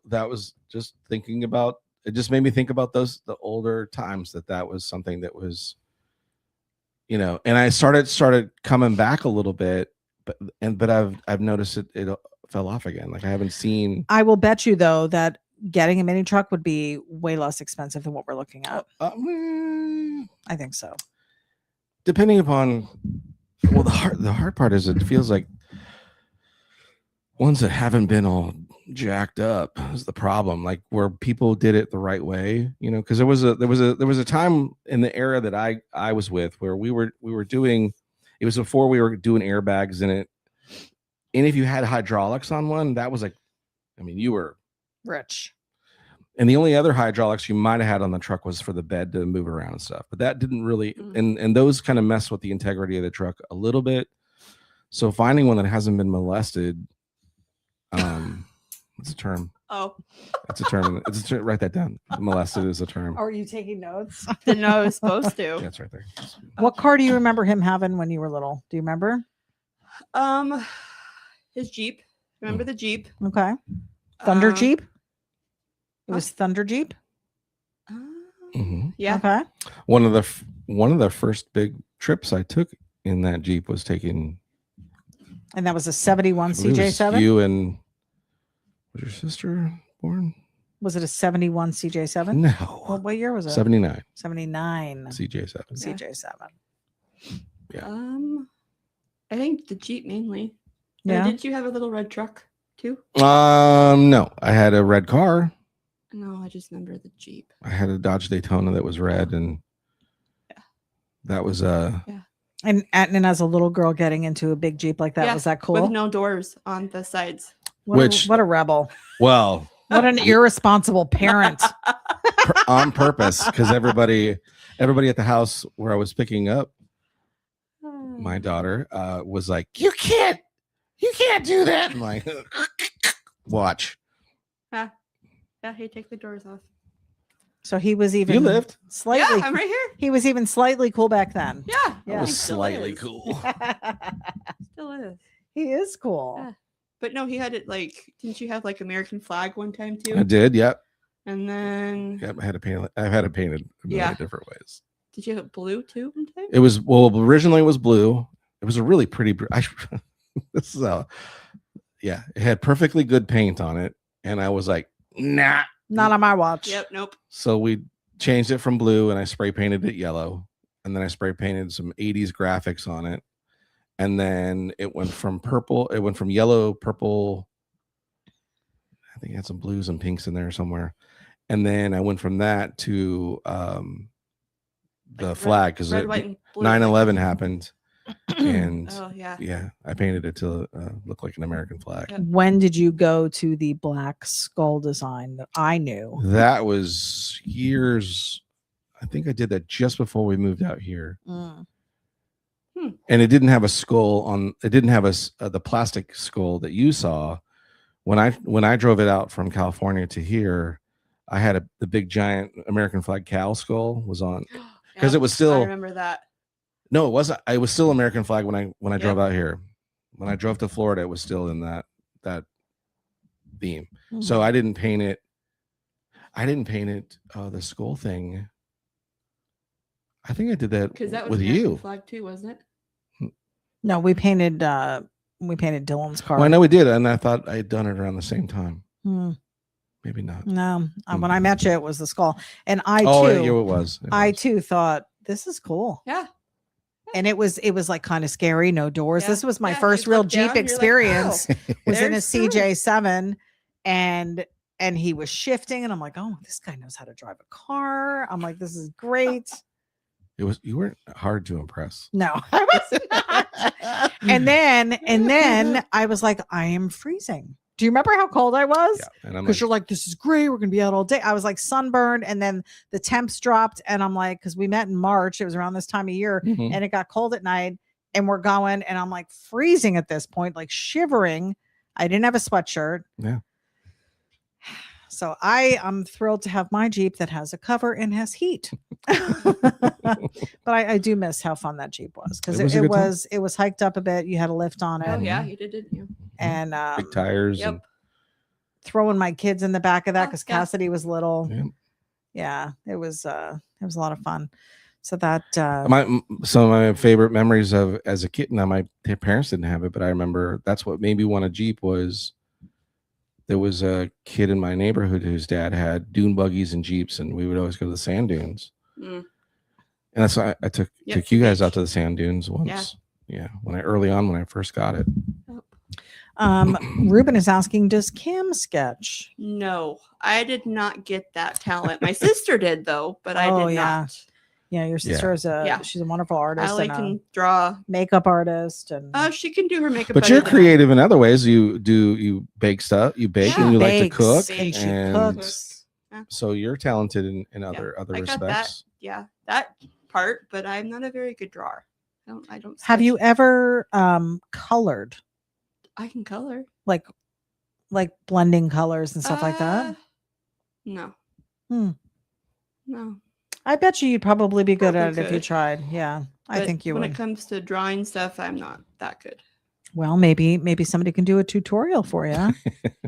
that was just thinking about, it just made me think about the older times that was something that was, and I started coming back a little bit, but I've noticed it fell off again. Like I haven't seen. I will bet you though that getting a mini truck would be way less expensive than what we're looking at. I think so. Depending upon, well, the hard part is it feels like ones that haven't been all jacked up is the problem. Like where people did it the right way, because there was a time in the era that I was with where we were doing. It was before we were doing airbags in it, and if you had hydraulics on one, that was like, you were rich. And the only other hydraulics you might have had on the truck was for the bed to move around and stuff. But that didn't really, and those kind of mess with the integrity of the truck a little bit. So finding one that hasn't been molested, It's a term. Oh, It's a term. It's a term. Write that down. Molested is a term. Are you taking notes? didn't know I was supposed to. That's right there. What car do you remember him having when you were little? Do you remember? His Jeep. Remember the Jeep? Okay. Thunder Jeep? It huh? was Thunder Jeep? Yeah. Okay. One of the first big trips I took in that Jeep was taking. And that was a 71 I believe it was CJ7? You and was your sister born? Was it a 71 CJ7? No. Well, what year was it? 79. 79. CJ7. CJ7. Yeah. I think the Jeep mainly. Yeah. Did you have a little red truck too? No. I had a red car. No, I just remember the Jeep. I had a Dodge Daytona that was red, and that was And as a little girl getting into a big Jeep like that, was that cool? With no doors on the sides. What a rebel. Well, what an irresponsible parent. On purpose, because everybody at the house where I was picking up my daughter was like, you can't do that. I'm like, watch. Yeah, he take the doors off. So he was even You lived slightly. Yeah, I'm right here. He was even slightly cool back then. Yeah, That was he still slightly is. cool. Still is. He is cool. Yeah. But no, he had it like. Didn't you have like American flag one time too? I did. Yep. And then. Yep. I've had it painted a million different ways. Did you have it blue too one time? It was originally it was blue. It was a really pretty. This is it had perfectly good paint on it, and I was like, nah, not on my watch. Yep, nope. So we changed it from blue, and I spray painted it yellow, and then I spray painted some 80s graphics on it, and then it went from purple. It went from yellow, purple. I think it had some blues and pinks in there somewhere, and then I went from that to the flag because 9/11 happened. And I painted it to look like an American flag. When did you go to the black skull design that I knew? That was years. I think I did that just before we moved out here. And it didn't have a skull on. It didn't have the plastic skull that you saw. When I drove it out from California to here, I had the big giant American flag cow skull was on because it was still. I remember that. No, it wasn't. I was still American flag when I drove out here. When I drove to Florida, it was still in that theme. So I didn't paint it. The skull thing. I think I did that because that was with American you. Flag too, wasn't it? No, we painted Dylan's car. Well, I know we did, and I thought I had done it around the same time. Maybe not. No, when I met you, it was the skull, and I too. It was. I too thought this is cool. Yeah. And it was like kind of scary, no doors. This was my first real Jeep down, experience. Like, wow, was in a CJ7, and he was shifting, and I'm like, oh, this guy knows how to drive a car. I'm like, this is great. You weren't hard to impress. No, I was not. and then I was like, I am freezing. Do you remember how cold I was? Yeah. Because you're like, this is great. We're going to be out all day. I was like sunburned, and then the temps dropped. And I'm like, because we met in March, it was around this time of year, and it got cold at night, and we're going, and I'm like freezing at this point, like shivering. I didn't have a sweatshirt. Yeah. So I'm thrilled to have my Jeep that has a cover and has heat. But I do miss how fun that Jeep was, because it was hiked up a bit. You had a lift on it. Oh yeah, you did, didn't you? And big tires. Yep. And throwing my kids in the back of that because Cassidy was little. Yep. Yeah, it was a lot of fun. So that some of my favorite memories of as a kid. Now my parents didn't have it, but I remember that's what made me want a Jeep. Was there was a kid in my neighborhood whose dad had dune buggies and Jeeps, and we would always go to the sand dunes. And that's why I took you guys out to the sand dunes once. Yeah, when I first got it. Ruben is asking, does Kim sketch? No, I did not get that talent. My sister did though, but I did not. Yeah, your sister is she's a wonderful artist. I can draw, makeup artist, and she can do her makeup. But you're creative in other ways. You bake stuff. You bake and you like to cook, and she cooks. So you're talented in other respects. That part. But I'm not a very good drawer. I don't. Have you ever colored? I can color. Like Like blending colors and stuff like that? No. No. I bet you'd probably be good at it if you could. tried. Yeah, I think you when would. it comes to drawing stuff, I'm not that good. Well, maybe somebody can do a tutorial for you.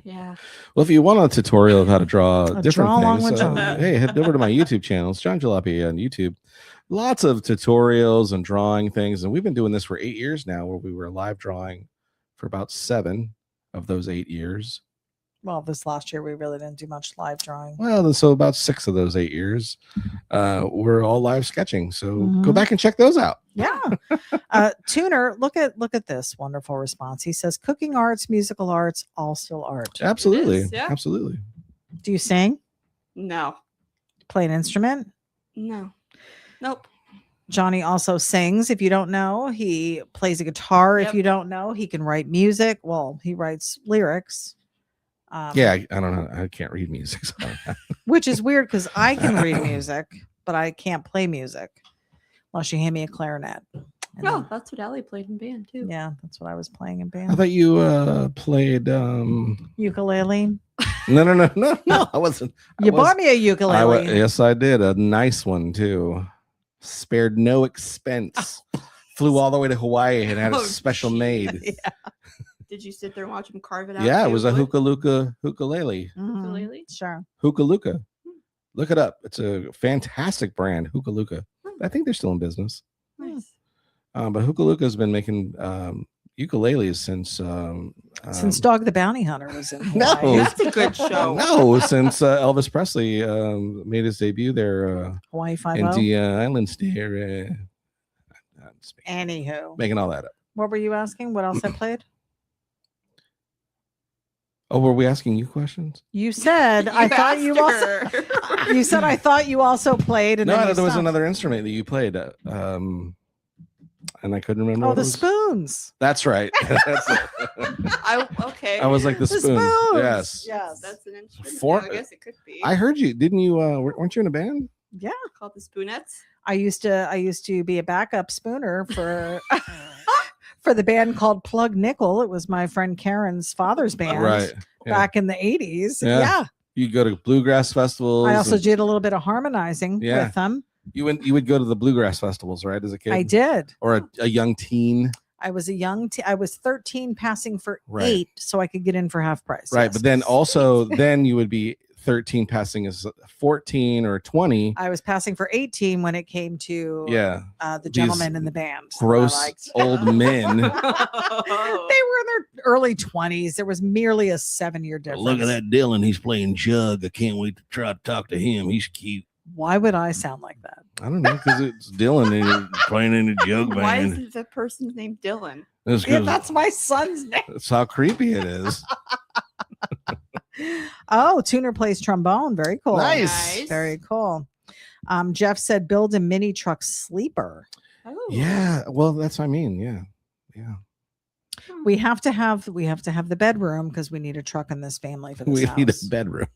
Yeah. Well, if you want a tutorial of how to draw different along with things, John. hey, head over to my YouTube channel. It's John Jalopy on YouTube. Lots of tutorials and drawing things. And we've been doing this for 8 years now, where we were live drawing for about 7 of those 8 years. Well, this last year we really didn't do much live drawing. Well, so about 6 of those 8 years, we're all live sketching. So go back and check those out. Yeah. Tuner, look at this wonderful response. He says, cooking arts, musical arts, all still art. Absolutely. Yeah. Absolutely. Do you sing? No. Play an instrument? No. Nope. Johnny also sings. If you don't know, he plays a guitar. Yep. If you don't know, he can write music. Well, he writes lyrics. Yeah, I don't know. I can't read music. So which is weird because I can read music, but I can't play music unless you hand me a clarinet. No, that's what Allie played in band too. Yeah, that's what I was playing in I band. thought you played Ukulele. No, I wasn't. You bought me a ukulele. Yes, I did. A nice one too. Spared no expense. Flew all the way to Hawaii and had it special made. Yeah. Did you sit there and watch him carve it out? Yeah, it was a ukulele. Ukulele? Sure. Hookah. Look it up. It's a fantastic brand, Hookah. I think they're still in business. Nice. But Hookah has been making ukuleles since Dog the Bounty Hunter was in Hawaii. No, that's a good show. No, since Elvis Presley made his debut there. Hawaii 5 in the islands there. Anywho, making all that up. What were you asking? What else I played? Oh, were we asking you questions? You said I thought you also. You said I thought you also played. And no, there was another instrument that you played. And I couldn't remember. Oh, the spoons. That's right. That's it. Okay. I was like the spoon. Yes. That's an instrument. I guess it could be. I heard you. Didn't you? Weren't you in a band? Yeah, called the Spoonettes. I used to be a backup spooner for for the band called Plug Nickel. It was my friend Karen's father's band, right? Yeah. Back in the 80s. Yeah. You go to bluegrass festivals. I also did a little bit of harmonizing with them. You would go to the bluegrass festivals, right? As a kid, I did. Or a young teen. I was a young I was 13 passing for 8, so I could get in for half price. Right, yes. But then also then you would be 13 passing as 14 or 20. I was passing for 18 when it came to the gentlemen in the band. Gross old men. They were in their early 20s. There was merely a 7-year difference. Look at that Dylan. He's playing jug. I can't wait to try to talk to him. He's cute. Why would I sound like that? I don't know, because it's Dylan and he's playing in the jug band. Why is the person's name Dylan? That's my son's name. That's how creepy it is. Oh, Tuner plays trombone. Very cool. Nice. Very cool. Jeff said build a mini truck sleeper. Oh. Yeah. Well, that's what I mean. Yeah. We have to have the bedroom because we need a truck in this family for this we house. need a bedroom.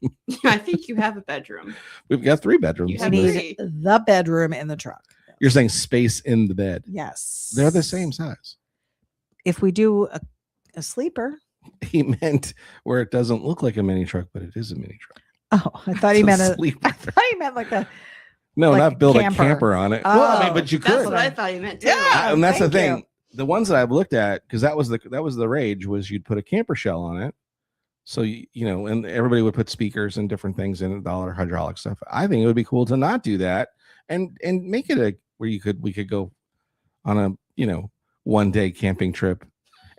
I think you have a bedroom. We've got 3 bedrooms. You we need the bedroom in the truck. You're saying space in the bed. Yes. They're the same size. If we do a sleeper. He meant where it doesn't look like a mini truck, but it is a mini truck. Oh, I thought he meant I thought he meant like a no, like not build a camper on it. Oh, well, I mean, but you could. That's what I thought he meant too. Yeah, and that's the thing. You. The ones that I've looked at, because that was the rage, was you'd put a camper shell on it. So you know, and everybody would put speakers and different things in it, all our hydraulic stuff. I think it would be cool to not do that and make it where we could go on a one-day camping trip,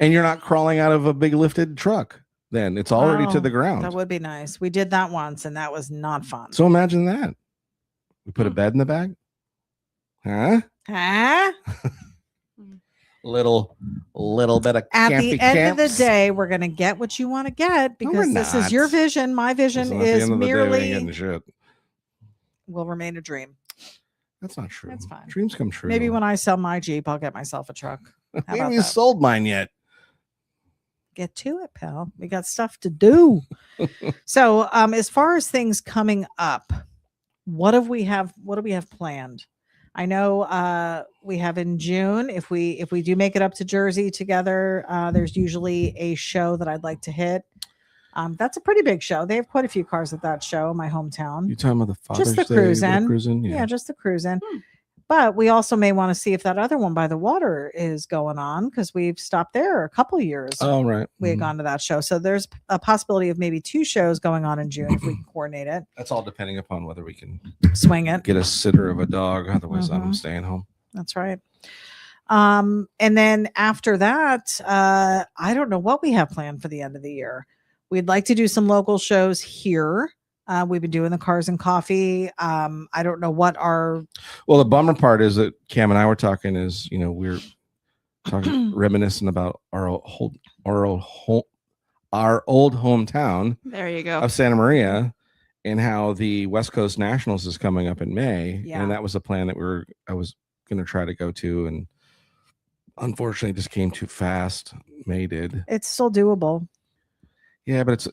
and you're not crawling out of a big lifted truck. Then it's already to the ground. That would be nice. We did that once, and that was not fun. So imagine that. We put a bed in the back. Huh? little bit of at the end camps. of the day, we're gonna get what you want to get because this is your vision. My vision is merely will remain a dream. That's not true. That's fine. Dreams come true. Maybe when I sell my Jeep, I'll get myself a truck. How about you sold mine yet? Get to it, pal. We got stuff to do. So as far as things coming up, what do we have planned? I know we have in June, if we do make it up to Jersey together, there's usually a show that I'd like to hit. That's a pretty big show. They have quite a few cars at that show in my hometown. You talking about the Father's Just the Day, cruising. cruising? Yeah, just the cruising. But we also may want to see if that other one by the water is going on, because we've stopped there a couple years. Oh, right. We had gone to that show. So there's a possibility of maybe 2 shows going on in June if we can coordinate it. That's all depending upon whether we can swing it. Get a sitter of a dog. Otherwise, I'm staying home. That's right. And then after that, I don't know what we have planned for the end of the year. We'd like to do some local shows here. We've been doing the Cars and Coffee. I don't know what our. Well, the bummer part is that Cam and I were talking is, we're talking reminiscent about our old hometown. There you go. Of Santa Maria, and how the West Coast Nationals is coming up in May. Yeah. And that was a plan that I was going to try to go to, and unfortunately just came too fast. May did. It's still doable. Yeah, but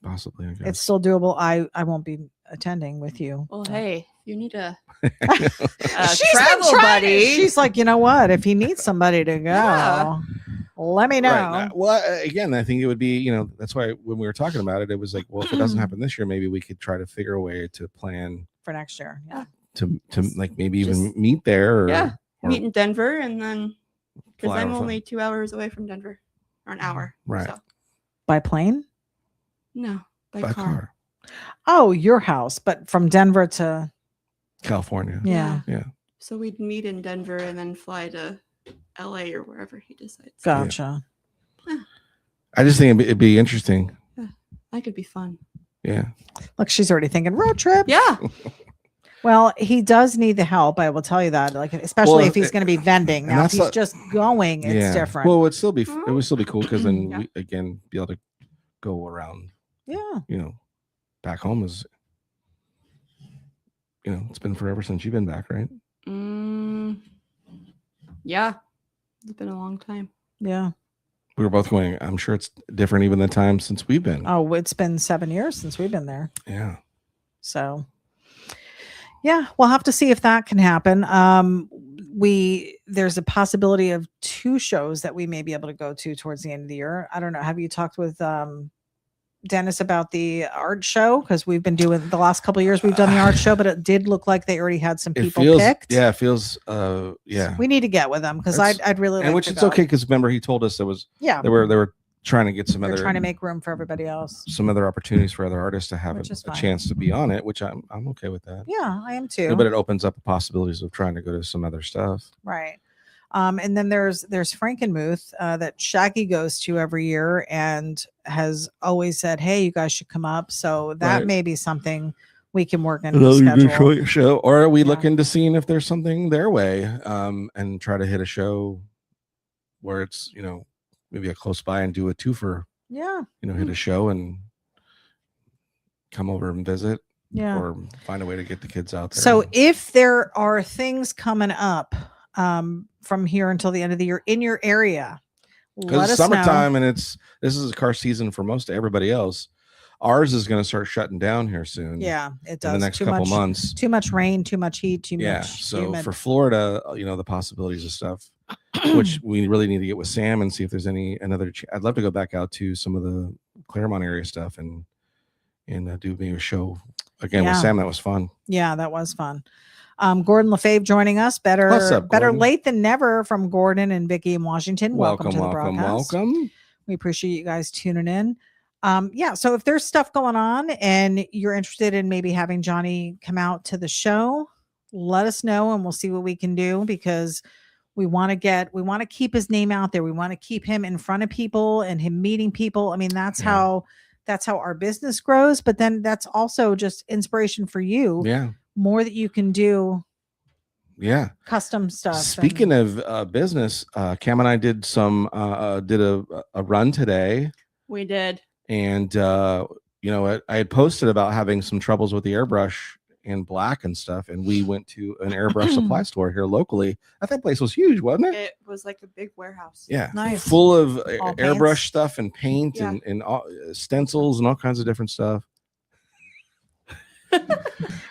possibly. I guess. It's still doable. I won't be attending with you. Well, hey, you need a She's travel buddy. She's like, you know what? If he needs somebody to go, let me know. Right. Well, again, I think it would be, that's why when we were talking about it, it was like, well, if it doesn't happen this year, maybe we could try to figure a way to plan for next year. Yeah. To like maybe even meet there. Or meet in Denver, and then because I'm over. only 2 hours away from Denver, or an hour. Right. So. By plane? No, by car. Oh, your house, but from Denver to California. Yeah. So we'd meet in Denver and then fly to LA or wherever he decides. Gotcha. Yeah. I just think it'd be interesting. Yeah. That could be fun. Yeah. Look, she's already thinking road trip. Yeah. Well, he does need the help. I will tell you that. Like, especially if he's going to be vending. Now, if he's just going, it's different. Well, it would still be cool, because then we again be able to go around. Yeah. Back home is. It's been forever since you've been back, right? Yeah. It's been a long time. Yeah. We were both going, I'm sure it's different even the time since we've been. Oh, it's been 7 years since we've been there. Yeah. So, yeah, we'll have to see if that can happen. There's a possibility of 2 shows that we may be able to go to towards the end of the year. I don't know. Have you talked with Dennis about the art show? Because we've been doing the last couple of years, we've done the art show, but it did look like they already had some people picked. Yeah, it feels. Yeah, we need to get with them, because I'd really like which to it's go. Okay, because remember he told us there was they were trying to get some trying to make room for everybody else, some other opportunities for other artists to have a chance to be on it, which I'm okay with that. Yeah, I am too. But it opens up the possibilities of trying to go to some other stuff. Right. And then there's Frankenmuth that Shaggy goes to every year and has always said, hey, you guys should come up. So that may be something we can work into the schedule. Show. Or are we looking to seeing if there's something their way, and try to hit a show where it's, maybe a close by and do a twofer. Yeah. Hit a show and come over and visit. Yeah. Or find a way to get the kids out there. So if there are things coming up from here until the end of the year in your area, let us summertime know. And this is a car season for most of everybody else. Ours is going to start shutting down here soon. Yeah, it does. In the next couple months. Too much rain, too much heat, too much. So humid. for Florida, the possibilities of stuff, which we really need to get with Sam and see if there's another. I'd love to go back out to some of the Claremont area stuff and do maybe a show again with Sam. That was fun. Yeah, that was fun. Gordon LaFave joining us. Better late than never from Gordon and Vicky in Washington. Welcome to the broadcast. Welcome. We appreciate you guys tuning in. So if there's stuff going on and you're interested in maybe having Johnny come out to the show, let us know and we'll see what we can do, because we want to keep his name out there. We want to keep him in front of people and him meeting people. I mean, that's how our business grows, but then that's also just inspiration for you. Yeah. More that you can do. Yeah. Custom stuff. Speaking of business, Cam and I did a run today. We did. And I had posted about having some troubles with the airbrush and black and stuff, and we went to an airbrush supply store here locally. That place was huge, wasn't it? It was like a big warehouse. Yeah, nice, full of all airbrush paints. stuff and paint and all, stencils and all kinds of different stuff.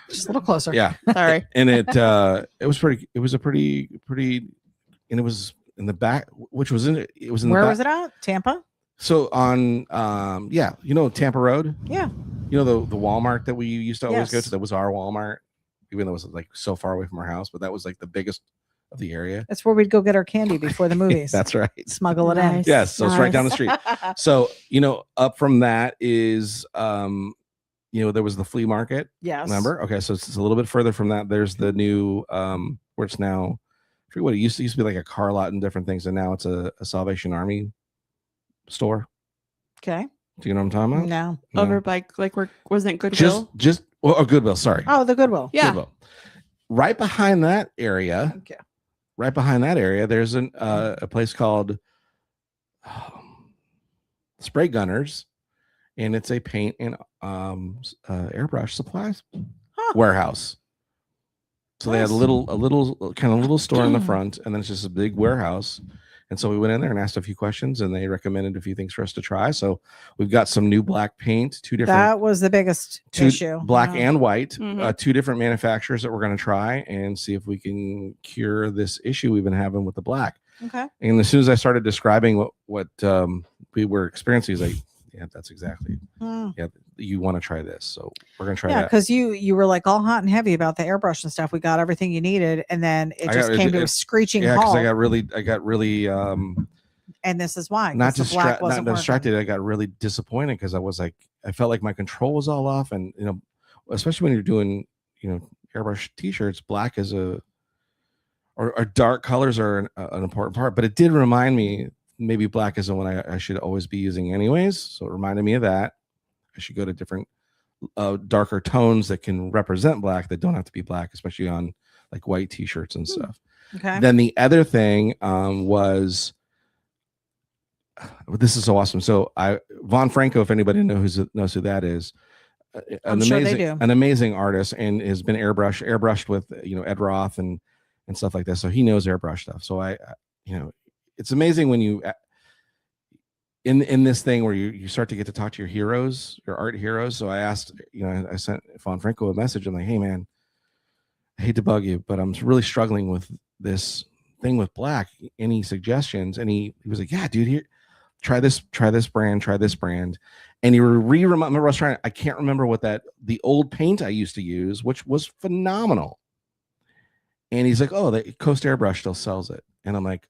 Just a little closer. Yeah, sorry. And it was pretty. It was a pretty, and it was in the back, which was in it. It was in Where the back. was it at? Tampa. So on Tampa Road, Yeah. The Walmart that we used to always go Yes. to, that was our Walmart, even though it was like so far away from our house, but that was like the biggest of the area. That's where we'd go get our candy before the movies. That's right. Smuggle it in. Nice. Yes, so it's right down the Nice. street. So up from that is there was the flea market. Yes. Remember? Okay, so it's a little bit further from that. There's the new where it's now, I forget what it used to be like a car lot and different things, and now it's a Salvation Army store. Okay. Do you know what I'm talking about? No. Over by wasn't Goodwill? Goodwill, sorry. Oh, the Goodwill. Yeah. Goodwill. Right behind that area. Okay. Right behind that area, there's a place called Spray Gunners, and it's a paint and airbrush supplies warehouse. So they had a little store in the front, and then it's just a big warehouse. And so we went in there and asked a few questions, and they recommended a few things for us to try. So we've got some new black paint, two different. That was the biggest issue. Black and white, Mm-hmm. two different manufacturers that we're going to try and see if we can cure this issue we've been having with the black. Okay. And as soon as I started describing what we were experiencing, he's like, "Yeah, that's exactly. Yeah, you want to try this, so we're gonna try that." Yeah, because you were like all hot and heavy about the airbrush and stuff. We got everything you needed, and then it just came to a screeching halt. Yeah, because I got really and this is why not distracted. I got really disappointed because I was like, I felt like my control was all off, and especially when you're doing airbrush t-shirts, black is or dark colors are an important part. But it did remind me maybe black isn't what I should always be using anyways. So it reminded me of that. I should go to different darker tones that can represent black that don't have to be black, especially on like white t-shirts and stuff. Okay. Then the other thing was, this is so awesome. So Von Franco, if anybody knows who that is, I'm sure they do. An amazing artist, and has been airbrushed with Ed Roth and stuff like that. So he knows airbrush stuff. So it's amazing when you in this thing where you start to get to talk to your heroes, your art heroes. So I asked, I sent Von Franco a message. I'm like, "Hey man, I hate to bug you, but I'm really struggling with this thing with black. Any suggestions?" And he was like, "Yeah, dude, here, try this brand. And you remember I can't remember what the old paint I used to use, which was phenomenal. And he's like, "Oh, the Coast Airbrush still sells it." And I'm like,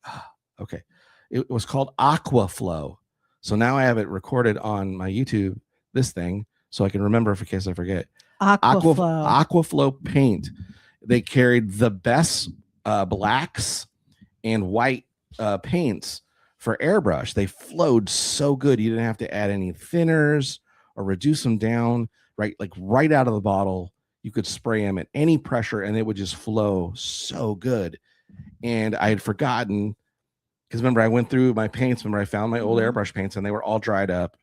okay. It was called Aquaflow. So now I have it recorded on my YouTube, this thing, so I can remember in case I forget. Aquaflow paint. They carried the best blacks and white paints for airbrush. They flowed so good. You didn't have to add any thinners or reduce them down, right? Like right out of the bottle, you could spray them at any pressure and it would just flow so good. And I had forgotten, because remember, I went through my paints. Remember, I found my old airbrush paints and they were all dried up.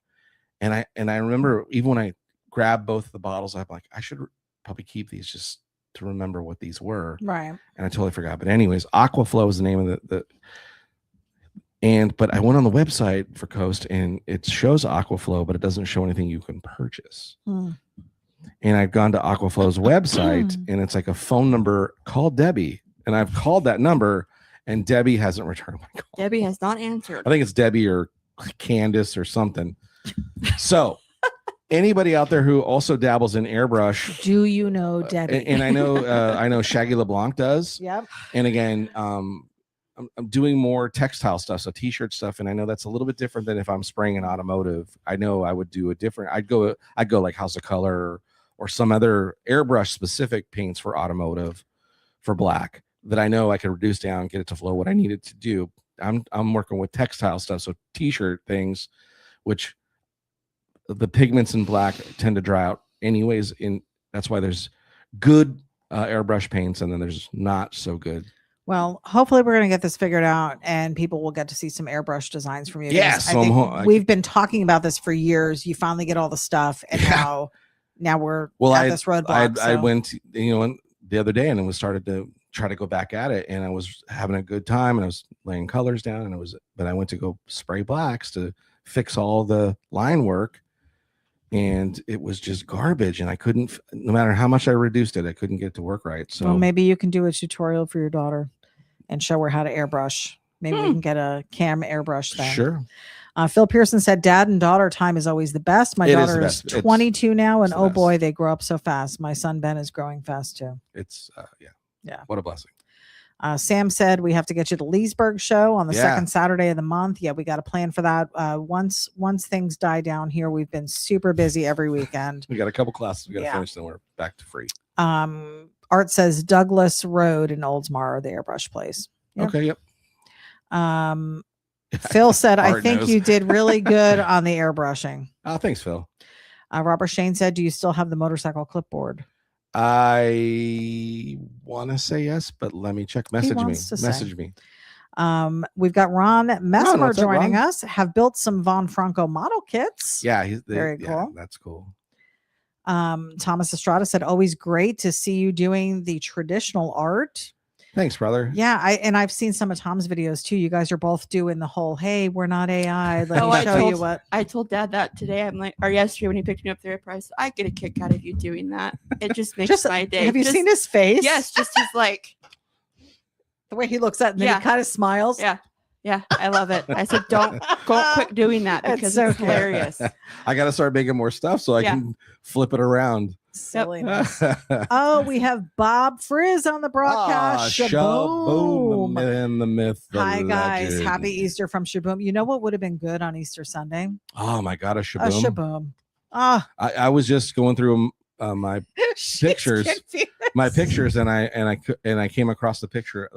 And I remember even when I grabbed both the bottles, I'm like, I should probably keep these just to remember what these were. Right. And I totally forgot. But anyways, Aquaflow is the name of but I went on the website for Coast and it shows Aquaflow, but it doesn't show anything you can purchase. And I've gone to Aquaflow's website and it's like a phone number, call Debbie. And I've called that number and Debbie hasn't returned my call. Debbie has not answered. I think it's Debbie or Candace or something. So anybody out there who also dabbles in airbrush, do you know Debbie? And I know Shaggy LeBlanc does. Yep. And again, I'm doing more textile stuff, so t-shirt stuff, and I know that's a little bit different than if I'm spraying an automotive. I know I would do a different. I'd go like House of Color or some other airbrush specific paints for automotive, for black, that I know I could reduce down, get it to flow what I needed to do. I'm working with textile stuff, so t-shirt things, which the pigments in black tend to dry out anyways. That's why there's good airbrush paints, and then there's not so good. Well, hopefully we're going to get this figured out and people will get to see some airbrush designs from you. Yes. We've been talking about this for years. You finally get all the stuff and now we're at this roadblock. I went, the other day and started to try to go back at it, and I was having a good time and I was laying colors down but I went to go spray blacks to fix all the line work, and it was just garbage, and I couldn't, no matter how much I reduced it, I couldn't get it to work right. So maybe you can do a tutorial for your daughter and show her how to airbrush. Maybe we can get a cam airbrush thing. Sure. Phil Pearson said, "Dad and daughter time is always the best. My daughter is 22 now, and oh boy, they grow up so fast. My son Ben is growing fast too. It's what a blessing." Sam said, "We have to get you to Leesburg show on the second Saturday of the month." Yeah, we got a plan for that. Once things die down here, we've been super busy every weekend. We got a couple classes we got to finish, then we're back to free. Art says Douglas Road in Oldsmar, the airbrush place. Yep. Okay, yep. Phil said, "I think you did really good on the airbrushing." Oh, thanks, Phil. Robert Shane said, "Do you still have the motorcycle clipboard?" I want to say yes, but let me check. Message me. We've got Ron Messmer joining us. Have built some Von Franco model kits. Yeah, very cool. Yeah, that's cool. Thomas Estrada said, "Always great to see you doing the traditional art." Thanks, brother. Yeah, I've seen some of Tom's videos too. You guys are both doing the whole, "Hey, we're not AI. Let me show you what." I told Dad that today. I'm like, or yesterday when he picked me up there at Price, I get a kick out of you doing that. It just makes my day. Have you seen his face? Yes, just he's like the way he looks at it, and then he kind of smiles. Yeah, I love it. I said, don't quit doing that because it's hilarious. I got to start making more stuff so I can flip it around. Silliness. Oh, we have Bob Frizz on the broadcast. Shaboom, and the myth. Hi guys, happy Easter from Shaboom. You know what would have been good on Easter Sunday? Oh my God, a Shaboom. A Shaboom. I was just going through my pictures, and I came across the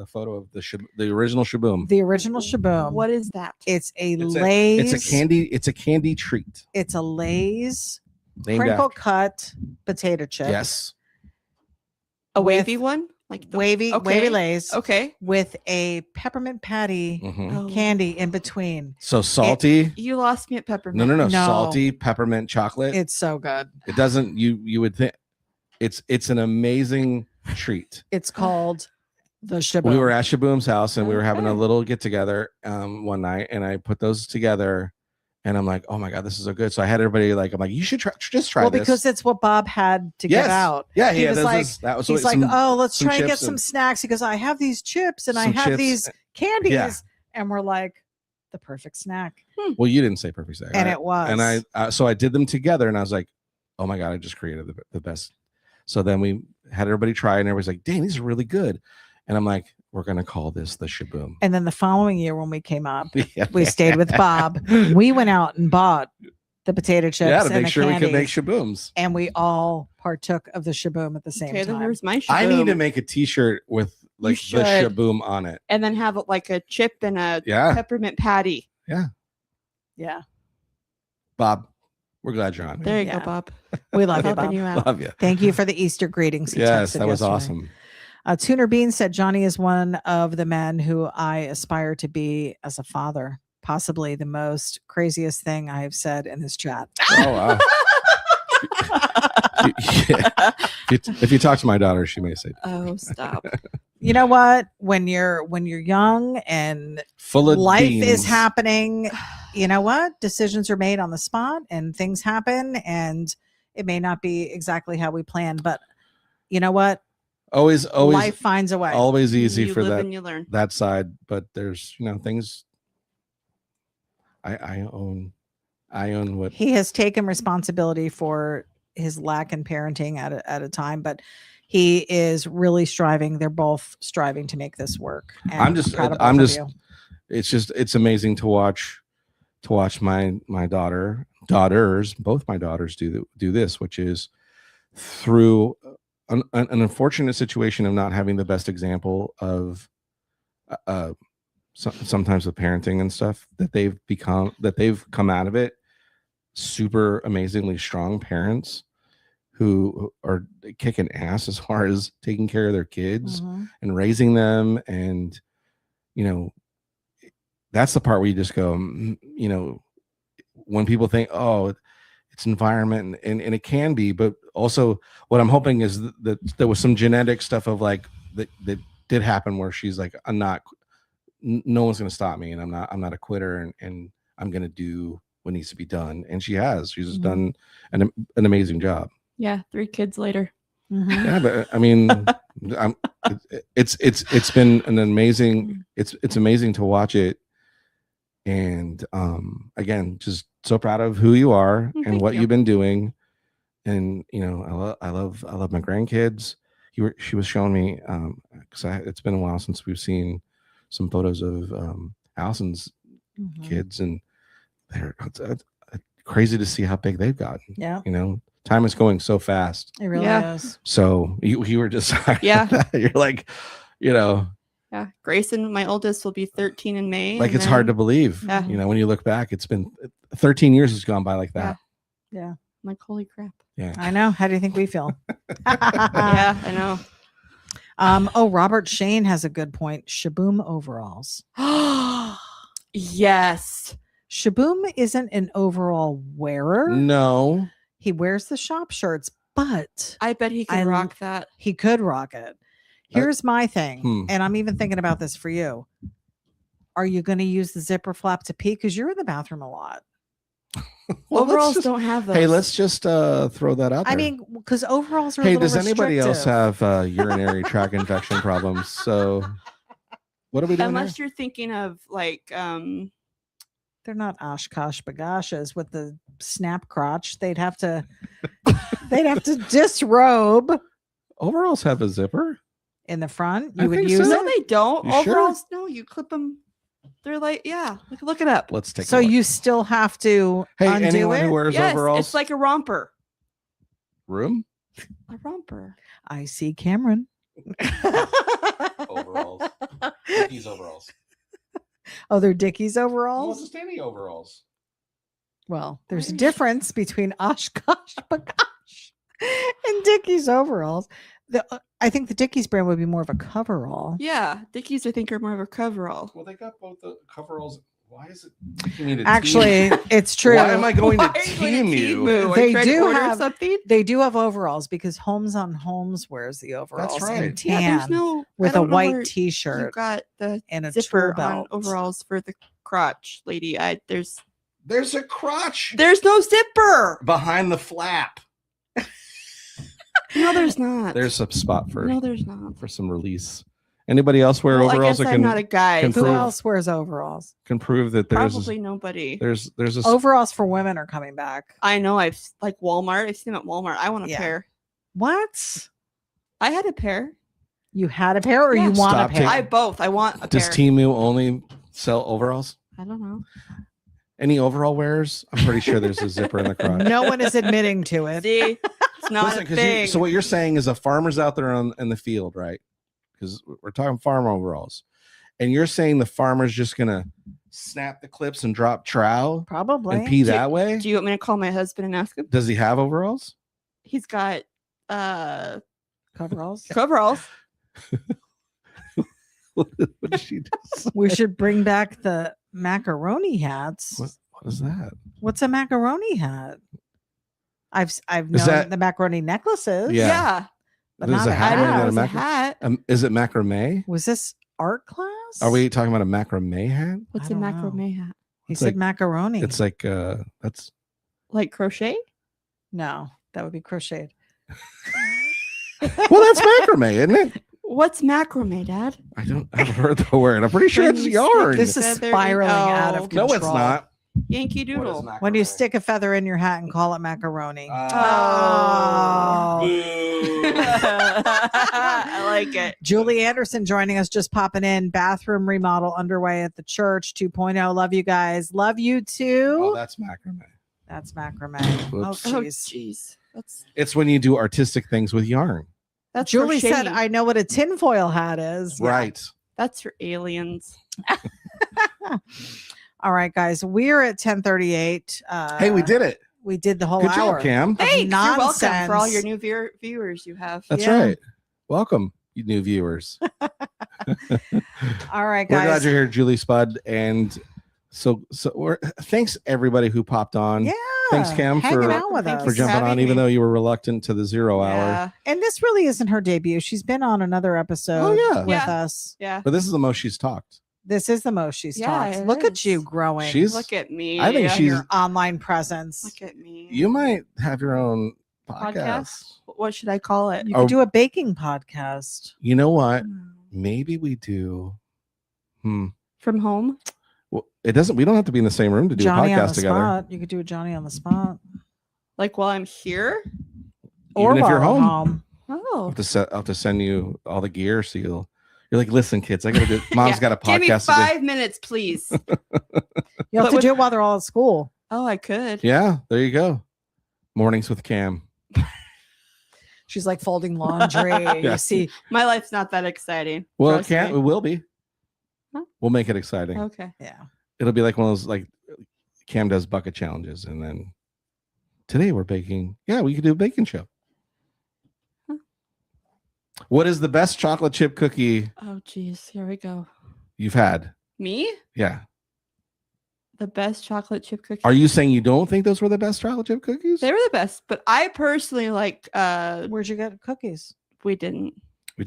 photo of the original Shaboom. The original Shaboom. What is that? It's a Lay's. It's a candy treat. It's a Lay's crinkle cut potato chip. Yes. A wavy one? Like wavy Lay's. Okay. With a peppermint patty candy in between. So salty. You lost me at peppermint. No. Salty peppermint chocolate. It's so good. It doesn't, you would think it's an amazing treat. It's called the Shaboom. We were at Shaboom's house and we were having a little get together one night, and I put those together. And I'm like, oh my God, this is so good. So I had everybody I'm like, you should try this. Well, because it's what Bob had to get out. Yeah, he was like, let's try and get some snacks. He goes, I have these chips and I have these candies. Yeah. And we're like, the perfect snack. Well, you didn't say perfect snack. And it was. And so I did them together and I was like, oh my God, I just created the best. So then we had everybody try and everybody's like, dang, these are really good. And I'm like, we're going to call this the Shaboom. And then the following year when we came up, we stayed with Bob. We went out and bought the potato chips to make sure we could make Shabooms. And we all partook of the Shaboom at the same time. Then there's my Shaboom. I need to make a t-shirt with the Shaboom on it. And then have it like a chip and a peppermint patty. Yeah. Yeah. Bob, we're glad you're on. There you go, Bob. We love you, Bob. Love you. Thank you for the Easter greetings. Yes, that was awesome. Tuner Bean said, Johnny is one of the men who I aspire to be as a father. Possibly the most craziest thing I have said in this chat. Oh, wow. If you talk to my daughter, she may say, oh, stop. You know what? When you're young and full of life beans is happening, you know what? Decisions are made on the spot and things happen, and it may not be exactly how we planned, but you know what? Always life finds a way. Always easy you for live that and you learn. That side, but there's things I own what he has taken responsibility for his lack in parenting at a time, but he is really striving. They're both striving to make this work. And I'm just it's amazing to watch my daughters, both my daughters do this, which is through an unfortunate situation of not having the best example of sometimes with parenting and stuff, that they've come out of it super amazingly strong parents who are kicking ass as far as taking care of their kids and raising them. And that's the part where you just go, when people think, oh, it's environment, and it can be, but also what I'm hoping is that there was some genetic stuff of that did happen where she's like, no one's going to stop me, and I'm not a quitter, and I'm going to do what needs to be done. And she's done an amazing job. Yeah. 3 kids later. Yeah. But I mean, it's been an amazing, it's amazing to watch it And again, just so proud of who you are and what you've been doing. And I love my grandkids. She was showing me because it's been a while since we've seen some photos of Allison's kids, and they're crazy to see how big they've gotten. Yeah, time is going so fast. It really is. So you were just you're like, Yeah, Grayson, my oldest, will be 13 in May. Like it's hard to believe. Yeah. When you look back, it's been 13 years has gone by like that. Yeah. I'm like, holy crap. Yeah. I know. How do you think we feel? Yeah, I know. Robert Shane has a good point. Shaboom overalls. Yes. Shaboom isn't an overall wearer. No. He wears the shop shirts, but I bet he can rock that. He could rock it. Here's my thing, and I'm even thinking about this for you. Are you going to use the zipper flap to pee? Because you're in the bathroom a lot. Overalls don't have those. Hey, let's just throw that out there. I mean, because overalls are Hey, a little does anybody else restrictive. have urinary tract infection problems? So what are we doing Unless here? you're thinking of like they're not Oshkosh bagashas with the snap crotch. They'd have to disrobe. Overalls have a zipper In the front, I you would think use so. No, it. they don't. You sure? Overalls, no, you clip them. They're like, yeah, look it up. Let's take So a look. you still have to Hey, undo anyone it. who wears Yes, overalls it's like a romper. room A romper. I see Cameron. overalls. Dickies overalls. Oh, they're Dickies Well, overalls. just any overalls. Well, there's a difference between Oshkosh Bagosh and Dickies overalls. I think the Dickies brand would be more of a coverall. Yeah, Dickies I think are more of a coverall. Well, they got both the coveralls. Why is it taking me to Actually, it's true. Why am I going to Why are you going to team you? Temu? Are They you trying to do order have- something. They do have overalls because Homes on Homes wears the overalls in right. tan Yeah, there's no with I a don't know where white You T-shirt got the and a zipper tool on belt. overalls for the crotch, lady. There's a crotch There's no zipper. behind the flap. No, there's not. There's a spot for No, there's not. some release. Anybody else wear Well, I overalls guess that I'm not a guy. can Who prove- else wears overalls? can prove that Probably nobody. there's a Overalls for women are coming back. I know. I've like Walmart. I've seen them at Walmart. I want a Yeah. pair. What? I had a pair. You had a pair or Yeah. you want Stop a pair? I both. I want a does pair. Temu only sell overalls? I don't know. Any overall wearers? I'm pretty sure there's a zipper in the crotch. No one is admitting to it. See, it's not Listen, a 'cause thing. so what you're saying is a farmer's out there in the field, right? Because we're talking farm overalls, and you're saying the farmer's just gonna snap the clips and drop trowel Probably. and pee that way. Do you want me to call my husband and ask him? Does he have overalls? He's got Coveralls. coveralls. What did she do? We should bring back the macaroni hats. What is that? What's a macaroni hat? I've Is known that- the macaroni necklaces. Yeah. Yeah. But There's not a a hat. I hat. didn't know got it a was a macra- hat. Is it macrame? Was this art class? Are we talking about a macrame hat? What's I a don't know. macrame hat? He It's said like- macaroni. It's like that's Like crochet? No, that would be crocheted. well, that's macrame, isn't it? What's macrame, Dad? I've heard the word. I'm pretty sure When it's you stick yarn. This is Feather in- spiraling out of Oh. control. No, it's not. Yankee What is Doodle. macrame? When you stick a feather in your hat and call it macaroni. Oh. Boo. I like it. Julie Anderson joining us, just popping in. Bathroom remodel underway at the church 2.0. Love you guys. Love you too. Oh, that's macrame. That's macrame. Whoops. Oh, Oh, jeez. jeez. It's when you do artistic things with yarn. That's Julie said, crocheting. I know what a tinfoil hat is. Yeah. Right. That's for aliens. All right, guys. We're at 10:38. Hey, we did it. We did the whole Good hour. job, Cam. of Hey, you're welcome for all nonsense. your new viewers you have. That's Yeah. right. Welcome, you new viewers. All right, We're glad guys. you're here, Julie Spud. And so thanks everybody who popped on. Yeah. Thanks, Cam, hanging for- out with Thank us. For you jumping having on, even me. though you were reluctant to the 0 hour. Yeah. And this really isn't her debut. She's been on another episode Oh, yeah. with Yeah. us. Yeah. But this is the most she's talked. This is the most she's Yeah, talked. it Look at is. you growing. She's- Look at me. I think and she's- your online presence. Look at me. You might have your own podcast. Podcast? What should I call it? You Oh. could do a baking podcast. You know what? Maybe we do. From home? Well, it doesn't. We don't have to be in the same room to do Johnny a on the podcast together. spot. You could do a Johnny on the spot. Like while I'm here? Or Even if you're while I'm home. Oh. I'll have to send you all the gear so you're like, listen, kids, I gotta do. Mom's got a podcast. Give me to 5 minutes, please. You have to do it while they're all at school. Oh, I could. Yeah, there you go. Mornings with Cam. She's like folding laundry. Yeah. You see, My life's not that exciting. Well, Trust it me. will be. Huh? We'll make it exciting. Okay. yeah. It'll be like one of those like Cam does bucket challenges, and then today we're baking. Yeah, we could do a baking show. Huh. What is the best chocolate chip cookie Oh, geez. Here we go. you've had? Me? Yeah. The best chocolate chip cookie. Are you saying you don't think those were the best chocolate chip cookies? They were the best, but I personally like. Where'd you get cookies? We didn't.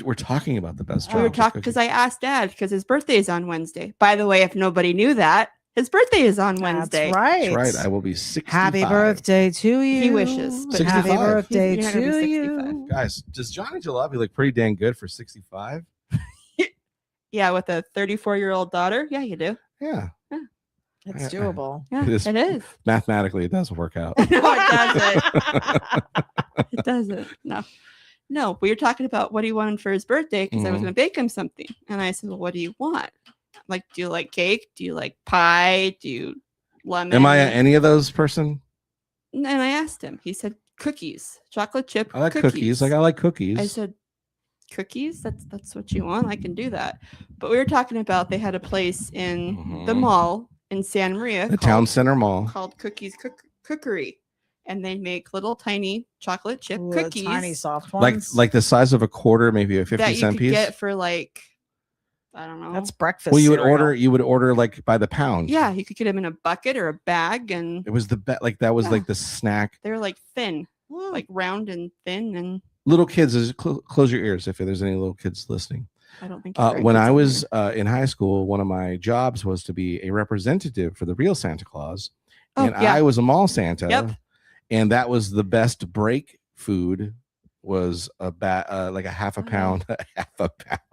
We're talking about the best We chocolate were chip talking because I asked Dad because his birthday is on Wednesday. By the way, if nobody knew that, his birthday is on Wednesday. That's right. That's right. I will be 65. Happy birthday to you. He wishes, but Happy 65. birthday You're not gonna to be you. 65. Guys, does Johnny Jalopy look pretty dang good for 65? Yeah, with a 34-year-old daughter. Yeah, you do. Yeah. It's doable. Yeah, It is. it is. Mathematically, it does work out. No, it doesn't. It doesn't. No. We were talking about what he wanted for his birthday because I was Mhm. going to bake him something, and I said, "Well, what do you want? Like, do you like cake? Do you like pie? Do you lemon?" Am I any of those person? And I asked him. He said cookies, chocolate chip. I like cookies. Like I like cookies. I said, cookies? That's what you want? I can do that. But we were talking about they had a place in the Mhm. mall in Santa Maria The town center mall. called Cookies Cookery. And they make little tiny chocolate chip Ooh, cookies tiny soft Like ones. the size of a quarter, maybe a 50 that you cent could piece. get for like, I don't know. That's breakfast. Well, you would cereal. order like by the pound. Yeah, you could get them in a bucket or a bag, and It was that was Yeah. like the snack. they're like thin, Mm. like round and thin. And Little kids, close your ears if there's any little kids listening. I don't think you're When kids I on was here. in high school, one of my jobs was to be a representative for the real Santa Claus, Oh, and yeah. I was a mall Santa. Yep. And that was the best break food. Was like a half a Oh. pound,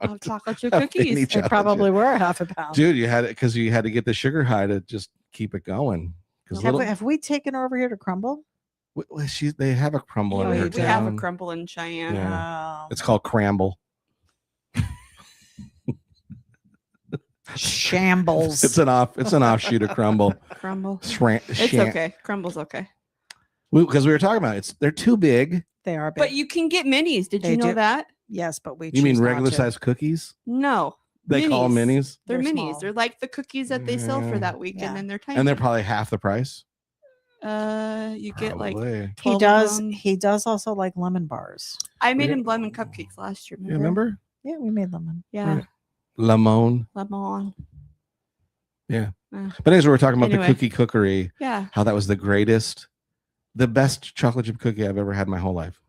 Oh, chocolate chip of cookies. any They chocolate probably chip. were a half a pound. Dude, you had it because you had to get the sugar high to just keep it going. Because Have we taken her over here to Crumble? they have a crumble Oh, in you her do? We have a town. crumble in Cheyenne. Yeah. Oh. It's called Cramble. Shambles. It's an offshoot of Crumble. Crumble. It's It's okay. Crumble's okay. Because we were talking about they're too big. They are big. But you can get minis. Did They you know do. that? Yes, but we You mean choose not regular to. size cookies? No. They call them minis, They're They're minis. small. They're like the cookies that they sell for Yeah. that week, Yeah. and then they're tiny. and they're probably half the price. You get like Probably. 12 He of does. them. He does also like lemon bars. I made Yeah. him lemon cupcakes last year. You remember? Yeah, we made lemon. Yeah. Lemon. Lemon. Yeah. Uh, But as we were talking about Anyway. the cookie cookery, Yeah. how that was the best chocolate chip cookie I've ever had in my whole life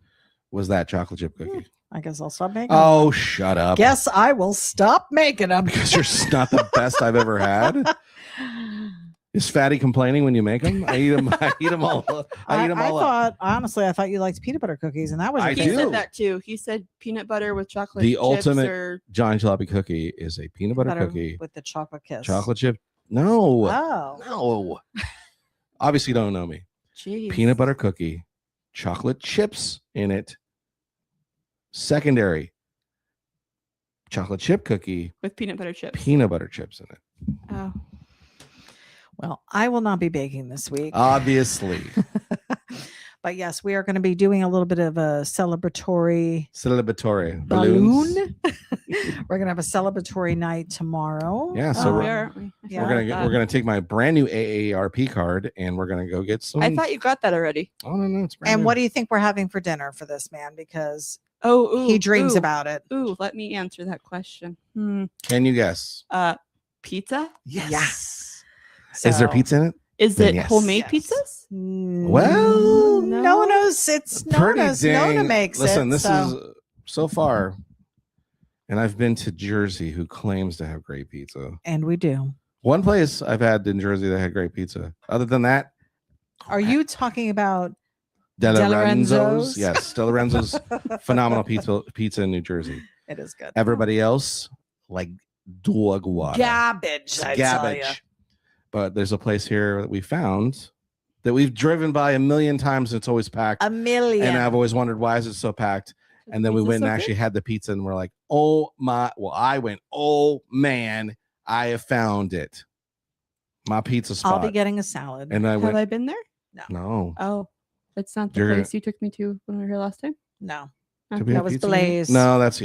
was that chocolate chip cookie. I guess I'll stop making. Oh, shut up. Guess I will stop making them. Because you're not the best I've ever had. Is Fatty complaining when you make them? I eat them. I eat them all. I eat them all up. Honestly, I thought you liked peanut butter cookies, and that was I your He do. favorite. said that too. He said peanut butter with chocolate The chips ultimate or Johnny Jalopy cookie is a peanut butter cookie, with the chocolate kiss. chocolate chip. No, Oh, no. Obviously, you don't know me. Jeez. Peanut butter cookie, chocolate chips in it. Secondary, chocolate chip cookie, with peanut butter chips. peanut butter chips in it. Oh. well, I will not be baking this week. Obviously, But yes, we are going to be doing a little bit of a celebratory celebratory balloons. balloon. We're going to have a celebratory night tomorrow. Yeah, so Oh, we're- we are, aren't we? I yeah. We're forgot gonna that. we're gonna take my brand new AARP card and we're gonna go get some. I thought you got that already. Oh no, it's brand And new. what do you think we're having for dinner for this man? Because Oh, ooh, he dreams ooh, about it. Ooh, let me answer that question. Can you guess? Pizza? Yes. Is there So- pizza in it? Is Then it yes. homemade Yes. pizzas? Well, no, it's Nona's. Nona dang- makes Listen, it. this so. is so far, and I've been to Jersey, who claims to have great pizza. And we do. One place I've had in Jersey that had great pizza. Other than that, Are you talking about De Lorenzo's? Lorenzo's? Yes, De Lorenzo's phenomenal pizza in New Jersey. It is good. Everybody else like dog water. Garbage. I tell ya. Garbage. but there's a place here that we found that we've driven by a million times and it's always packed. A million. And I've always wondered, why is it so packed? And then we went and actually had the pizza and we're like, oh man, I have found it. My pizza spot. I'll be getting a salad. And Have I been there? No. Oh, that's not the place you took me to when we were here last time? No. That was Blaze. No, that's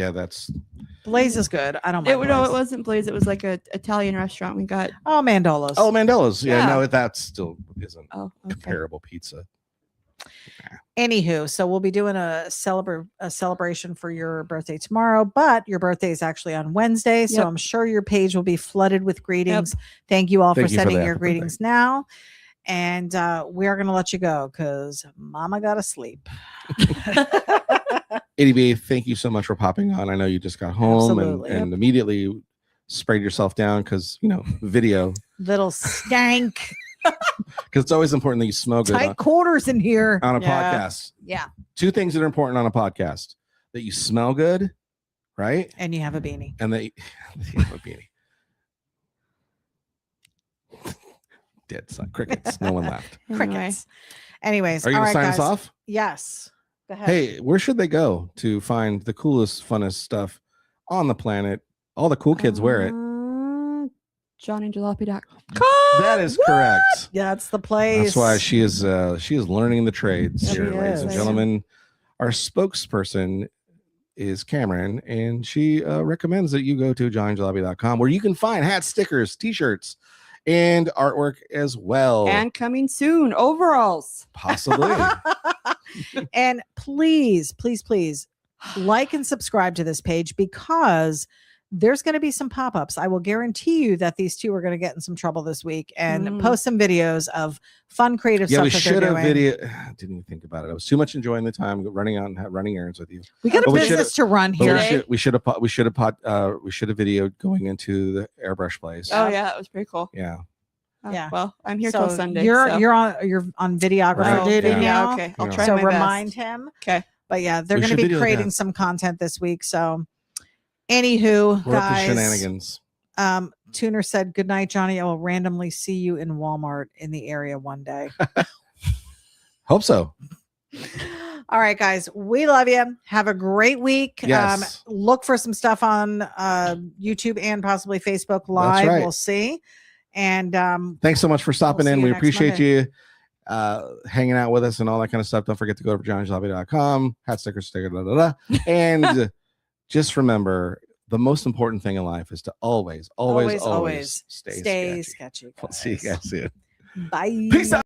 Blaze is good. I don't mind. No, it wasn't Blaze. It was like a Italian restaurant we got. Oh, Mandolo's. Oh, Mandolo's. Yeah, no, that still isn't comparable pizza. Anywho, so we'll be doing a celebration for your birthday tomorrow, but your birthday is actually on Wednesday, so I'm sure your page will be flooded with greetings. Thank you all for sending your greetings now. And we are going to let you go because Mama got to sleep. ityB, thank you so much for popping on. I know you just got home and immediately sprayed yourself down because, video. Little stank. Because it's always important that you smell good. Tight quarters in here. On a podcast. Yeah. 2 things that are important on a podcast. That you smell good, right? And you have a beanie. And that you have a beanie. Dead crickets. No one laughed. Crickets. Anyways, are you gonna sign us off? Yes. Go ahead. Hey, where should they go to find the coolest, funnest stuff on the planet? All the cool kids wear it. JohnnyJalopy.com. That is correct. Yeah, that's the place. That's why she is learning the trades here, ladies and gentlemen. Our spokesperson is Cameron, and she recommends that you go to JohnnyJalopy.com where you can find hats, stickers, t-shirts, and artwork as well. And coming soon, overalls. Possibly. And please, please, please like and subscribe to this page because there's going to be some pop-ups. I will guarantee you that these two are going to get in some trouble this week and post some videos of fun, creative stuff. We that should have video. Didn't even think about it. I was too much enjoying the time running errands with you. We got a business to run here. We should have videoed going into the airbrush place. Oh yeah, that was pretty cool. Yeah. Well, I'm here till Sunday. You're on videographer duty now. Okay, I'll try. So my remind best. him. Okay. But yeah, they're going to be creating some content this week. So. Anywho, we're guys, up to shenanigans. Tuner said, "Good night, Johnny. I will randomly see you in Walmart in the area one day." Hope so. All right, guys, we love you. Have a great week. Yes. Look for some stuff on YouTube and possibly Facebook Live. That's right. We'll see. And thanks so much for stopping in. We appreciate Monday. you hanging out with us and all that kind of stuff. Don't forget to go to JohnnyJalopy.com, hat sticker, and just remember, the most important thing in life is to always stay sketchy. Sketchy. We'll see you guys soon. Bye. Peace out.